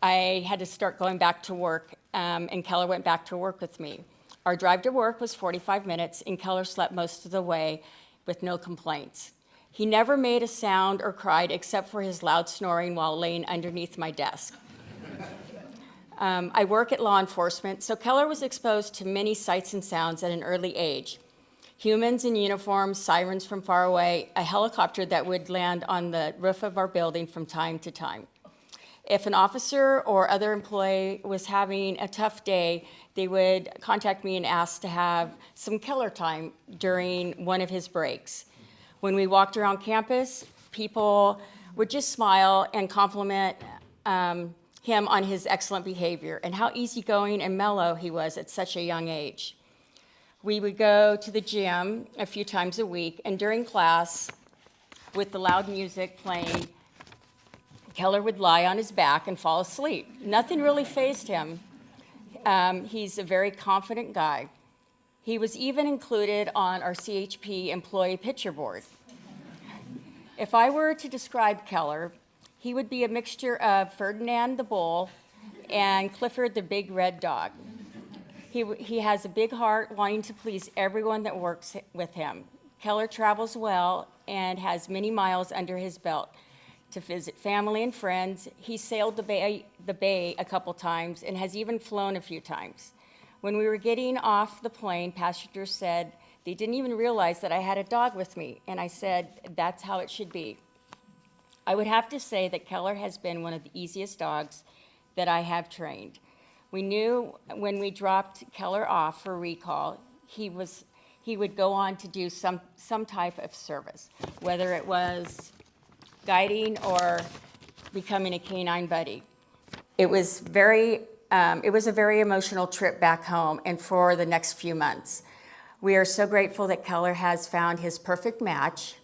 I had to start going back to work, and Keller went back to work with me. Our drive to work was 45 minutes, and Keller slept most of the way with no complaints. He never made a sound or cried except for his loud snoring while laying underneath my desk. I work at law enforcement, so Keller was exposed to many sights and sounds at an early age. Humans in uniforms, sirens from far away, a helicopter that would land on the roof of our building from time to time. If an officer or other employee was having a tough day, they would contact me and ask to have some Keller time during one of his breaks. When we walked around campus, people would just smile and compliment him on his excellent behavior and how easygoing and mellow he was at such a young age. We would go to the gym a few times a week, and during class, with the loud music playing, Keller would lie on his back and fall asleep. Nothing really fazed him. He's a very confident guy. He was even included on our CHP employee picture board. If I were to describe Keller, he would be a mixture of Ferdinand the bull and Clifford the big red dog. He has a big heart, wanting to please everyone that works with him. Keller travels well and has many miles under his belt. to visit family and friends. He sailed the bay a couple times and has even flown a few times. When we were getting off the plane, passengers said they didn't even realize that I had a dog with me, and I said, that's how it should be. I would have to say that Keller has been one of the easiest dogs that I have trained. We knew when we dropped Keller off for recall, he would go on to do some type of service, whether it was guiding or becoming a canine buddy. It was a very emotional trip back home and for the next few months. We are so grateful that Keller has found his perfect match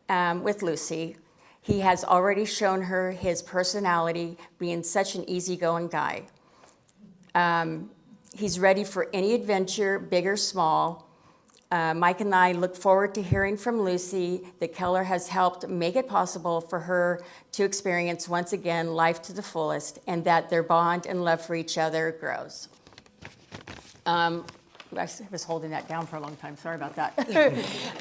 with Lucy. He has already shown her his personality, being such an easygoing guy. He's ready for any adventure, big or small. Mike and I look forward to hearing from Lucy that Keller has helped make it possible for her to experience once again life to the fullest, and that their bond and love for each other grows. I was holding that down for a long time, sorry about that.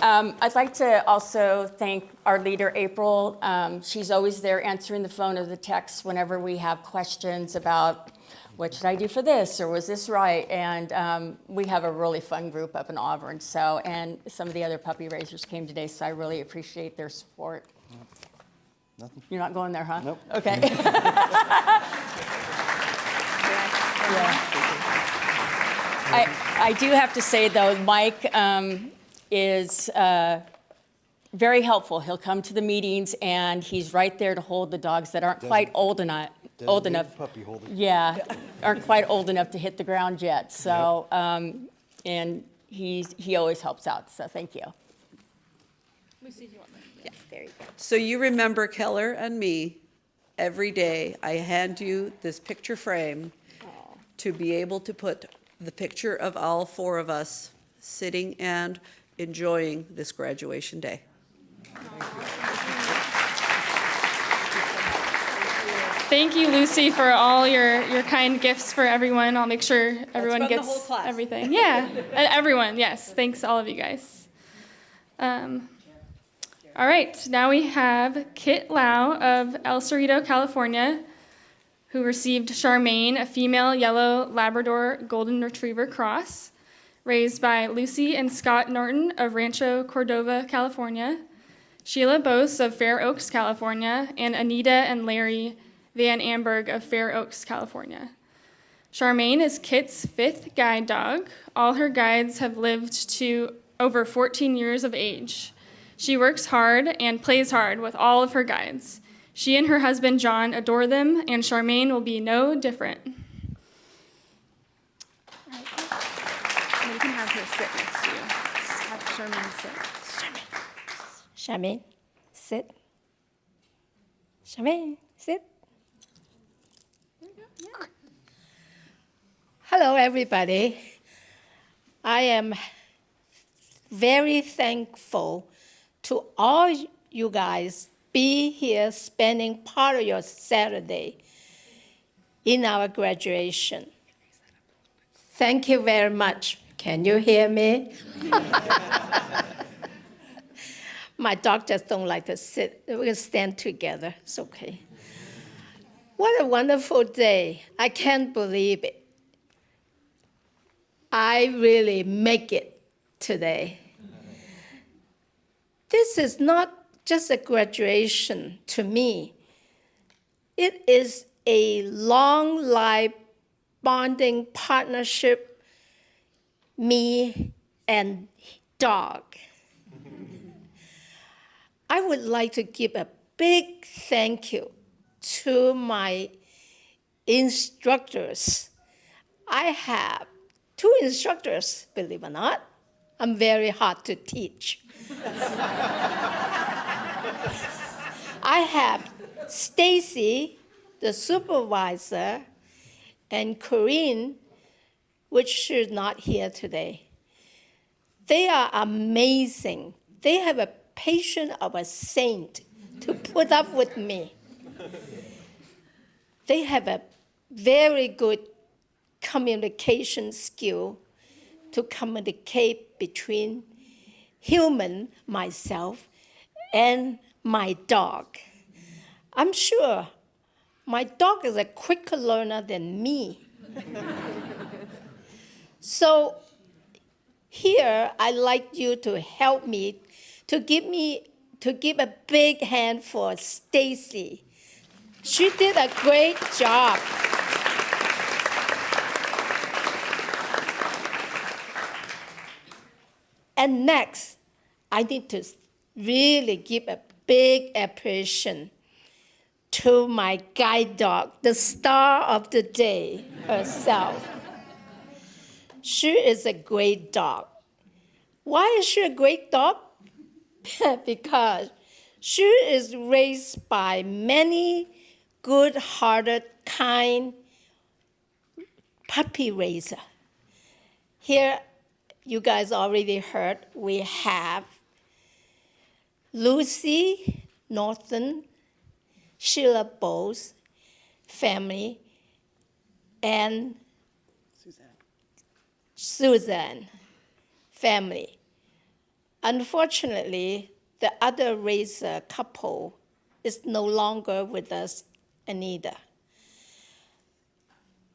I'd like to also thank our leader, April. She's always there answering the phone or the text whenever we have questions about what should I do for this, or was this right? And we have a really fun group up in Auburn, and some of the other puppy raisers came today, so I really appreciate their support. Nothing. You're not going there, huh? Nope. Okay. I do have to say, though, Mike is very helpful. He'll come to the meetings, and he's right there to hold the dogs that aren't quite old enough. Puppy holder. Yeah, aren't quite old enough to hit the ground yet. So, and he always helps out. So, thank you. Yeah, there you go. So you remember Keller and me every day. I hand you this picture frame to be able to put the picture of all four of us sitting and enjoying this graduation day. Thank you, Lucy, for all your kind gifts for everyone. I'll make sure everyone from the gets whole class. everything. Yeah, everyone, yes. Thanks, all of you guys. All right, now we have Kit Lau of El Cerrito, California, who received Charmaine, a female yellow Labrador Golden Retriever cross, raised by Lucy and Scott Norton of Rancho Cordova, California, Sheila Bose of Fair Oaks, California, and Anita and Larry Van Amberg of Fair Oaks, California. Charmaine is Kit's 5th guide dog. All her guides have lived to over 14 years of age. She works hard and plays hard with all of her guides. She and her husband, John, adore them, and Charmaine will be no different. All right. And you can have her sit next to you. Have Charmaine sit. Charmaine, sit. Charmaine, sit. Hello, everybody. I am very thankful to all you guys be here spending part of your Saturday in our graduation. Thank you very much. Can you hear me? My dog just don't like to sit. We can stand together. It's okay. What a wonderful day. I can't believe it. I really make it today. This is not just a graduation to me. It is a long life bonding partnership, me and dog. I would like to give a big thank you to my instructors. I have 2 instructors, believe it or not. I'm very hard to teach. I have Stacy, the supervisor, and Corinne, which is not here today. They are amazing. They have a patience of a saint to put up with me. They have a very good communication skill to communicate between human, myself, and my dog. I'm sure my dog is a quicker learner than me. So here, I'd like you to help me to give a big hand for Stacy. She did a great job. And next, I need to really give a big appreciation to my guide dog, the star of the day herself. She is a great dog. Why is she a great dog? Because she is raised by many good-hearted, kind puppy raisers. Here, you guys already heard, we have Lucy Norton, Sheila Bowes family, and Susan family. Unfortunately, the other raiser couple is no longer with us, Anita.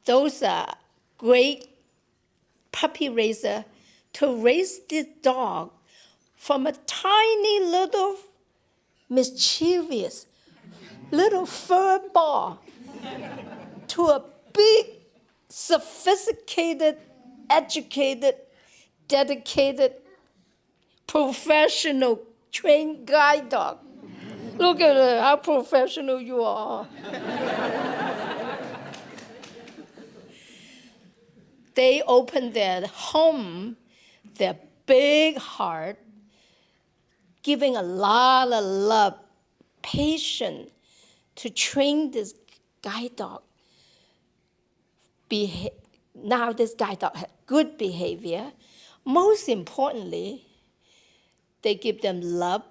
Those are great puppy raiser to raise this dog from a tiny little mischievous little fur ball to a big, sophisticated, educated, dedicated, professional trained guide dog. Look at how professional you are. They opened their home, their big heart, giving a lot of love, patience to train this guide dog. Now this guide dog has good behavior. Most importantly, they give them love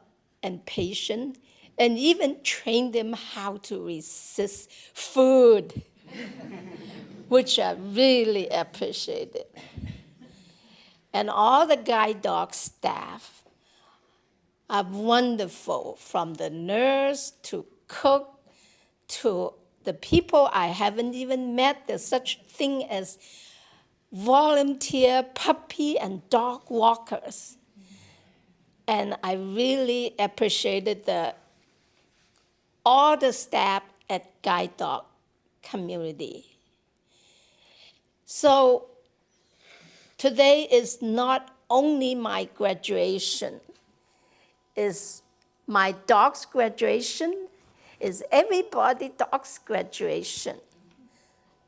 and patience, and even train them how to resist food, which I really appreciated. And all the guide dog staff are wonderful, from the nurse to cook to the people I haven't even met. There's such thing as volunteer puppy and dog walkers. And I really appreciated all the staff at Guide Dog community. So today is not only my graduation, it's my dog's graduation, it's everybody's dog's graduation.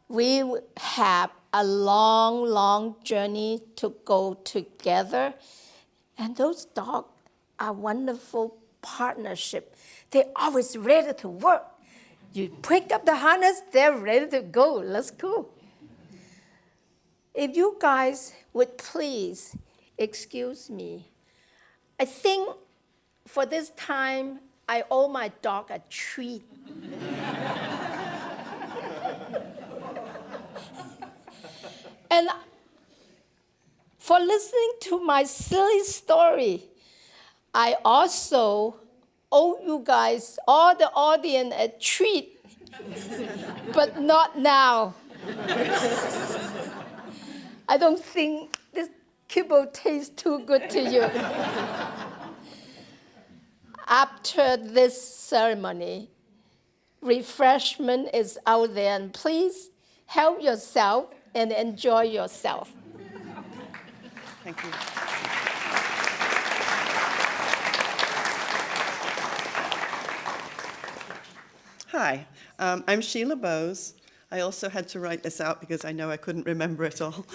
We have a long, long journey to go together, and those dogs are wonderful partnership. They're always ready to work. You pick up the harness, they're ready to go. Let's go. If you guys would please excuse me, I think for this time, I owe my dog a treat. And for listening to my silly story, I also owe you guys, all the audience, a treat, but not now. I don't think this kibble tastes too good to you. After this ceremony, refreshment is out there, and please help yourself and enjoy yourself. Thank you. Hi, I'm Sheila Bowes. I also had to write this out because I know I couldn't remember it all.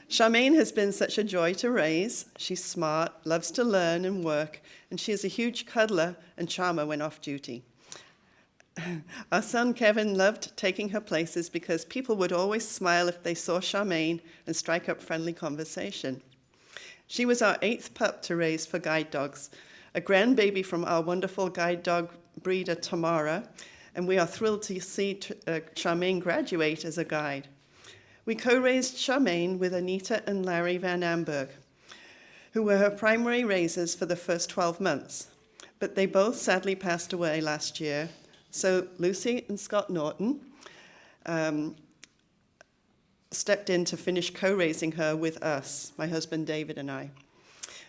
Charmaine has been such a joy to raise. She's smart, loves to learn and work, and she is a huge cuddler and charmer when off duty. Our son Kevin loved taking her places because people would always smile if they saw Charmaine and strike up friendly conversation. She was our 8th pup to raise for guide dogs, a grandbaby from our wonderful guide dog breeder Tamara, and we are thrilled to see Charmaine graduate as a guide. We co-raised Charmaine with Anita and Larry Van Amberg, who were her primary raisers for the first 12 months, but they both sadly passed away last year, So Lucy and Scott Norton stepped in to finish co-raising her with us, my husband David and I.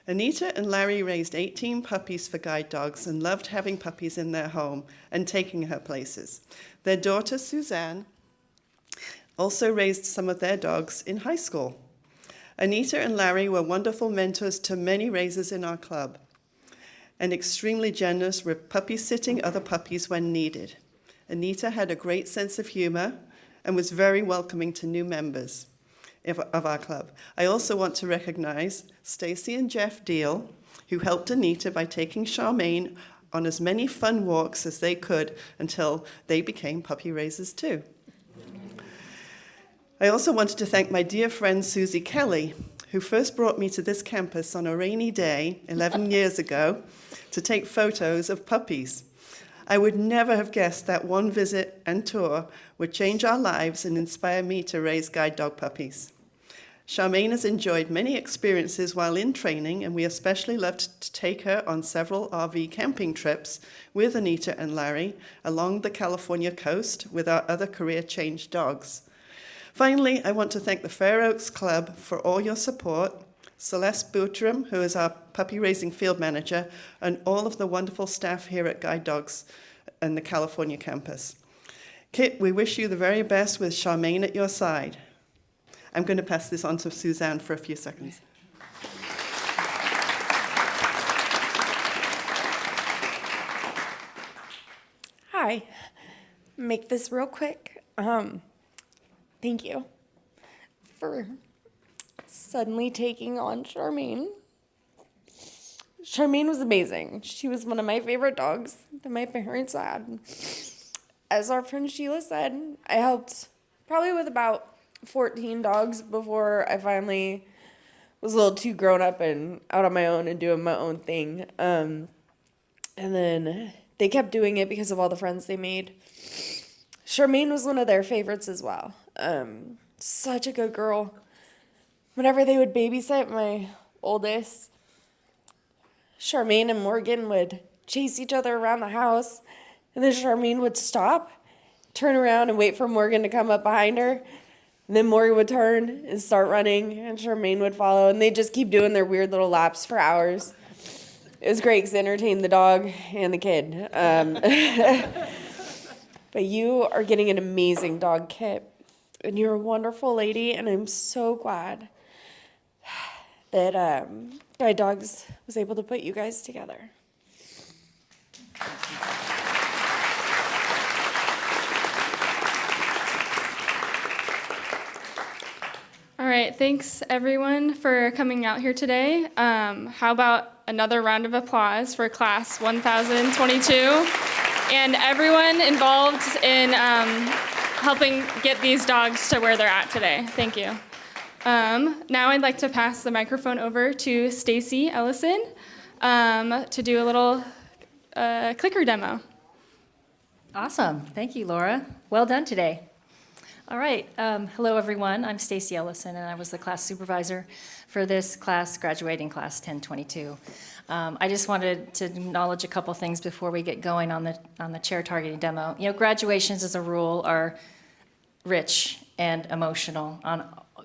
Anita and Larry raised 18 puppies for guide dogs and loved having puppies in their home and taking her places. Their daughter, Suzanne, also raised some of their dogs in high school. Anita and Larry were wonderful mentors to many raisers in our club and extremely generous with puppy sitting other puppies when needed. Anita had a great sense of humor and was very welcoming to new members of our club. I also want to recognize Stacy and Jeff Deal, who helped Anita by taking Charmaine on as many fun walks as they could until they became puppy raisers too. I also wanted to thank my dear friend Susie Kelly, who first brought me to this campus on a rainy day 11 years ago to take photos of puppies. I would never have guessed that one visit and tour would change our lives and inspire me to raise guide dog puppies. Charmaine has enjoyed many experiences while in training, and we especially loved to take her on several RV camping trips with Anita and Larry along the California coast with our other career change dogs. Finally, I want to thank the Fair Oaks Club for all your support, Celeste Boutram, who is our puppy raising field manager, and all of the wonderful staff here at Guide Dogs and the California campus. Kit, we wish you the very best with Charmaine at your side. I'm going to pass this on to Suzanne for a few seconds. Hi. Make this real quick. Thank you for suddenly taking on Charmaine. Charmaine was amazing. She was one of my favorite dogs that my parents had. As our friend Sheila said, I helped probably with about 14 dogs before I finally was a little too grown up and out on my own and doing my own thing. And then they kept doing it because of all the friends they made. Charmaine was one of their favorites as well. Such a good girl. Whenever they would babysit my oldest, Charmaine and Morgan would chase each other around the house, and then Charmaine would stop, turn around and wait for Morgan to come up behind her, and then Morgan would turn and start running, and Charmaine would follow, and they'd just keep doing their weird little laps for hours. It was great because it entertained the dog and the kid. But you are getting an amazing dog, Kit, and you're a wonderful lady, and I'm so glad that Guide Dogs was able to put you guys together. All right, thanks everyone for coming out here today. How about another round of applause for class 1022 and everyone involved in helping get these dogs to where they're at today. Thank you. Now I'd like to pass the microphone over to Stacy Ellison to do a little clicker demo. Awesome. Thank you, Laura. Well done today. All right. Hello, everyone. I'm Stacy Ellison, and I was the class supervisor for this class, graduating class 1022. I just wanted to acknowledge a couple things before we get going on the chair targeting demo. You know, graduations as a rule are rich and emotional,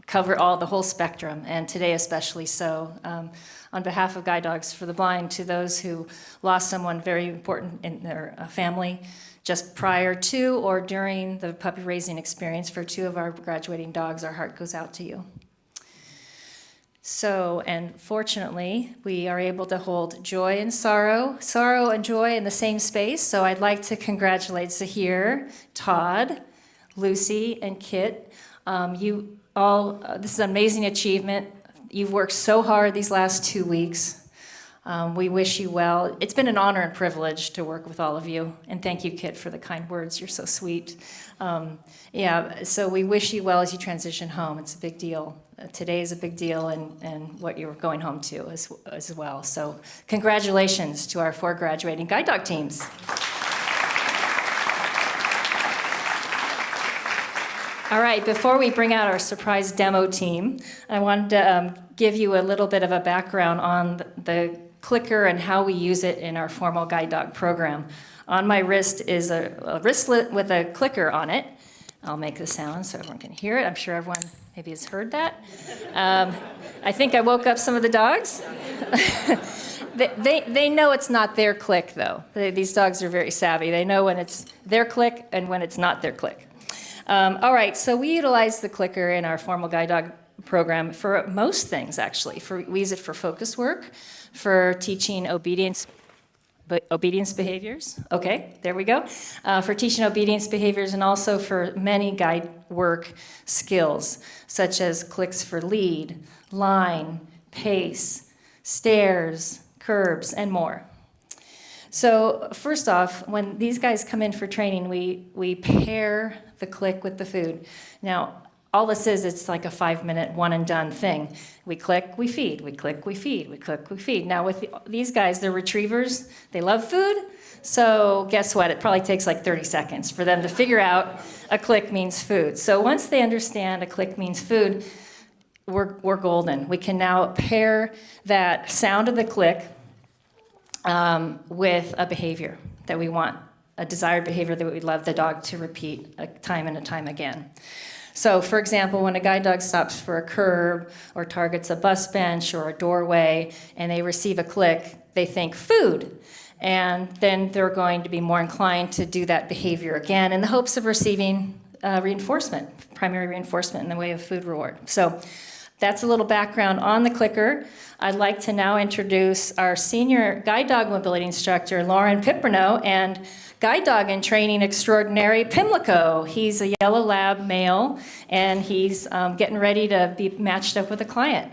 cover the whole spectrum, and today especially so. On behalf of Guide Dogs for the Blind, to those who lost someone very important in their family, just prior to or during the puppy raising experience for two of our graduating dogs, our heart goes out to you. So, and fortunately, we are able to hold joy and sorrow and joy in the same space. So I'd like to congratulate Zahir, Todd, Lucy, and Kit. You all, this is an amazing achievement. You've worked so hard these last 2 weeks. We wish you well. It's been an honor and privilege to work with all of you. And thank you, Kit, for the kind words. You're so sweet. So we wish you well as you transition home. It's a big deal. Today is a big deal, and what you're going home to as well. So congratulations to our 4 graduating Guide Dog teams. All right, before we bring out our surprise demo team, I wanted to give you a little bit of a background on the clicker and how we use it in our formal guide dog program. On my wrist is a wristlet with a clicker on it. I'll make the sound so everyone can hear it. I'm sure everyone maybe has heard that. I think I woke up some of the dogs. They know it's not their click, though. These dogs are very savvy. They know when it's their click and when it's not their click. All right, so we utilize the clicker in our formal guide dog program for most things, actually. We use it for focus work, for teaching obedience behaviors. Okay, there we go. For teaching obedience behaviors, and also for many guide work skills, such as clicks for lead, line, pace, stairs, curbs, and more. So first off, when these guys come in for training, we pair the click with the food. Now, all this is, it's like a 5-minute one and done thing. We click, we feed, we click, we feed, we click, we feed. Now with these guys, they're retrievers, they love food, so guess what? It probably takes like 30 seconds for them to figure out a click means food. So once they understand a click means food, we're golden. We can now pair that sound of the click with a behavior that we want, a desired behavior that we'd love the dog to repeat time and time again. So, for example, when a guide dog stops for a curb or targets a bus bench or a doorway and they receive a click, they think food. And then they're going to be more inclined to do that behavior again in the hopes of receiving reinforcement, primary reinforcement in the way of food reward. So that's a little background on the clicker. I'd like to now introduce our senior guide dog mobility instructor, Lauren Piperno, and guide dog in training extraordinary, Pimlico. He's a yellow lab male, and he's getting ready to be matched up with a client.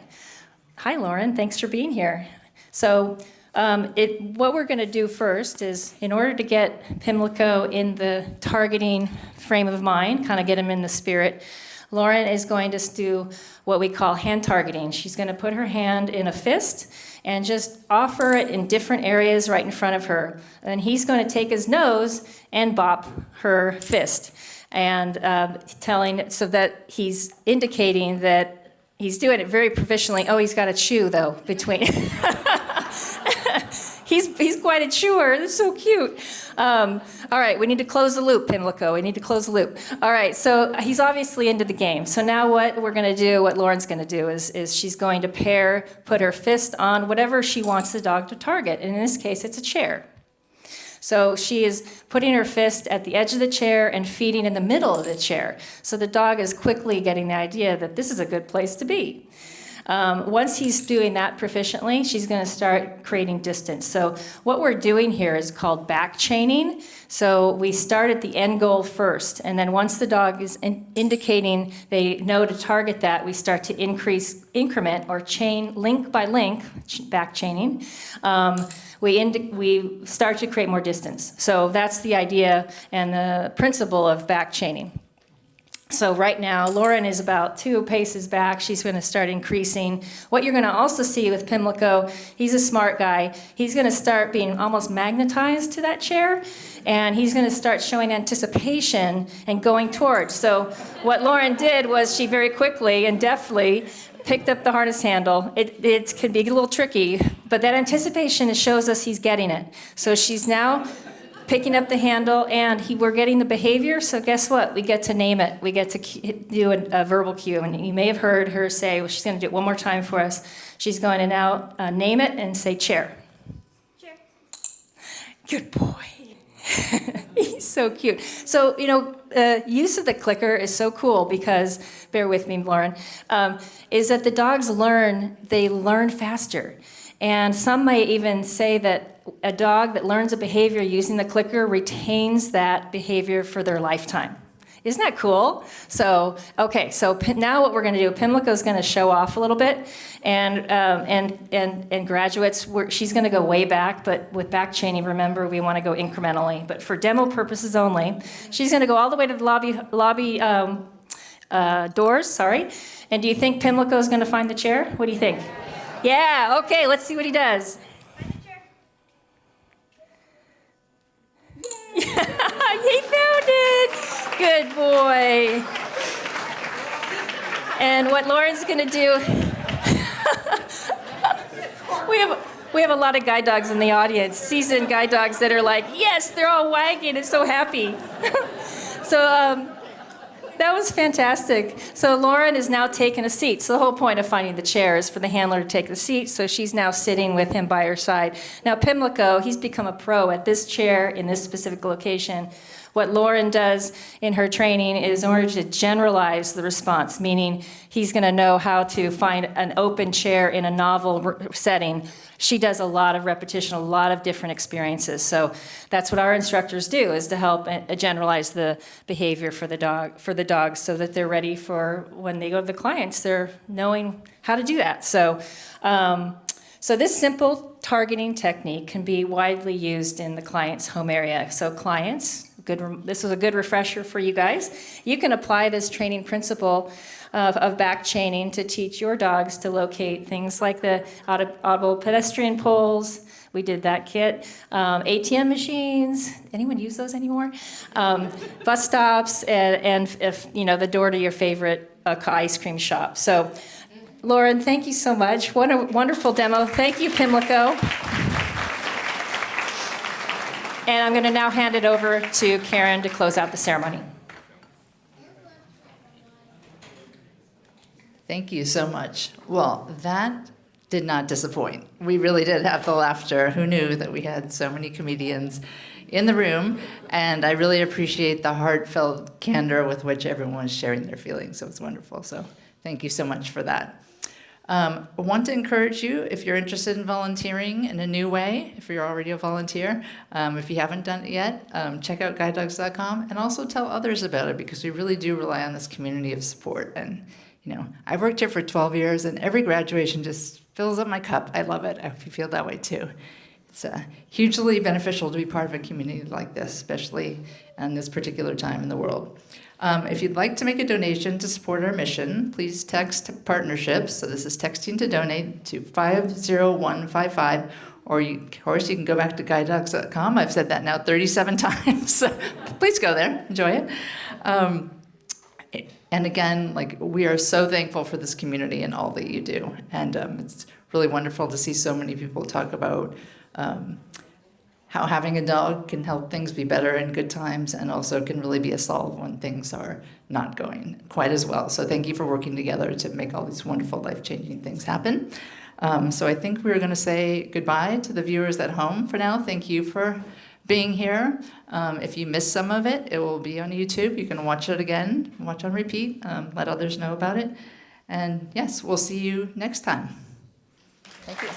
Hi, Lauren. Thanks for being here. So what we're going to do first is, in order to get Pimlico in the targeting frame of mind, kind of get him in the spirit, Lauren is going to do what we call hand targeting. She's going to put her hand in a fist and just offer it in different areas right in front of her. And he's going to take his nose and bop her fist, and so that he's indicating that he's doing it very proficiently. Oh, he's got a chew, though, between. He's quite a chewer. That's so cute. All right, we need to close the loop, Pimlico. We need to close the loop. All right, so he's obviously into the game. So now what we're going to do, what Lauren's going to do is she's going to put her fist on whatever she wants the dog to target. And in this case, it's a chair. So she is putting her fist at the edge of the chair and feeding in the middle of the chair. So the dog is quickly getting the idea that this is a good place to be. Once he's doing that proficiently, she's going to start creating distance. So what we're doing here is called back chaining. So we start at the end goal first, and then once the dog is indicating they know to target that, we start to increment or chain link by link, back chaining. We start to create more distance. So that's the idea and the principle of back chaining. So right now, Lauren is about 2 paces back. She's going to start increasing. What you're going to also see with Pimlico, he's a smart guy. He's going to start being almost magnetized to that chair, and he's going to start showing anticipation and going towards. So what Lauren did was she very quickly and deftly picked up the harness handle. It can be a little tricky, but that anticipation shows us he's getting it. So she's now picking up the handle, and we're getting the behavior, so guess what? We get to name it. We get to do a verbal cue, and you may have heard her say, well, she's going to do it one more time for us. She's going to now name it and say chair. Chair. Good boy. He's so cute. So, use of the clicker is so cool because, bear with me, Lauren, is that the dogs learn faster. And some may even say that a dog that learns a behavior using the clicker retains that behavior for their lifetime. Isn't that cool? So, okay, so now what we're going to do, Pimlico's going to show off a little bit, and graduates, she's going to go way back, but with back chaining, remember, we want to go incrementally. But for demo purposes only, she's going to go all the way to the lobby doors, sorry. And do you think Pimlico's going to find the chair? What do you think? Yeah, okay, let's see what he does. He found it. Good boy. And what Lauren's going to do, We have a lot of guide dogs in the audience, seasoned guide dogs that are like, yes, they're all wagging and so happy. So that was fantastic. So Lauren is now taking a seat. So the whole point of finding the chair is for the handler to take the seat. So she's now sitting with him by her side. Now Pimlico, he's become a pro at this chair in this specific location. What Lauren does in her training is in order to generalize the response, meaning he's going to know how to find an open chair in a novel setting. She does a lot of repetition, a lot of different experiences. So that's what our instructors do, is to help generalize the behavior for the dogs so that they're ready for when they go to the clients, they're knowing how to do that. So this simple targeting technique can be widely used in the client's home area. So clients, this is a good refresher for you guys. You can apply this training principle of back chaining to teach your dogs to locate things like the audible pedestrian poles. We did that kit. ATM machines. Anyone use those anymore? Bus stops, and if the door to your favorite ice cream shop. So, Lauren, thank you so much. What a wonderful demo. Thank you, Pimlico. And I'm going to now hand it over to Karen to close out the ceremony. Thank you so much. Well, that did not disappoint. We really did have the laughter. Who knew that we had so many comedians in the room? And I really appreciate the heartfelt candor with which everyone was sharing their feelings. It was wonderful. So thank you so much for that. I want to encourage you, if you're interested in volunteering in a new way, if you're already a volunteer, if you haven't done it yet, check out guidedogs.com and also tell others about it, because we really do rely on this community of support. And I've worked here for 12 years, and every graduation just fills up my cup. I love it. I hope you feel that way too. It's hugely beneficial to be part of a community like this, especially in this particular time in the world. If you'd like to make a donation to support our mission, please text partnerships, so this is texting to donate, to 50155, or of course you can go back to guidedogs.com. I've said that now 37 times, so please go there, enjoy it. And again, we are so thankful for this community and all that you do, and it's really wonderful to see so many people talk about how having a dog can help things be better in good times, and also can really be a solve when things are not going quite as well. So thank you for working together to make all these wonderful, life-changing things happen. So I think we're going to say goodbye to the viewers at home for now. Thank you for being here. If you missed some of it, it will be on YouTube. You can watch it again, watch on repeat, let others know about it. And yes, we'll see you next time. Thank you.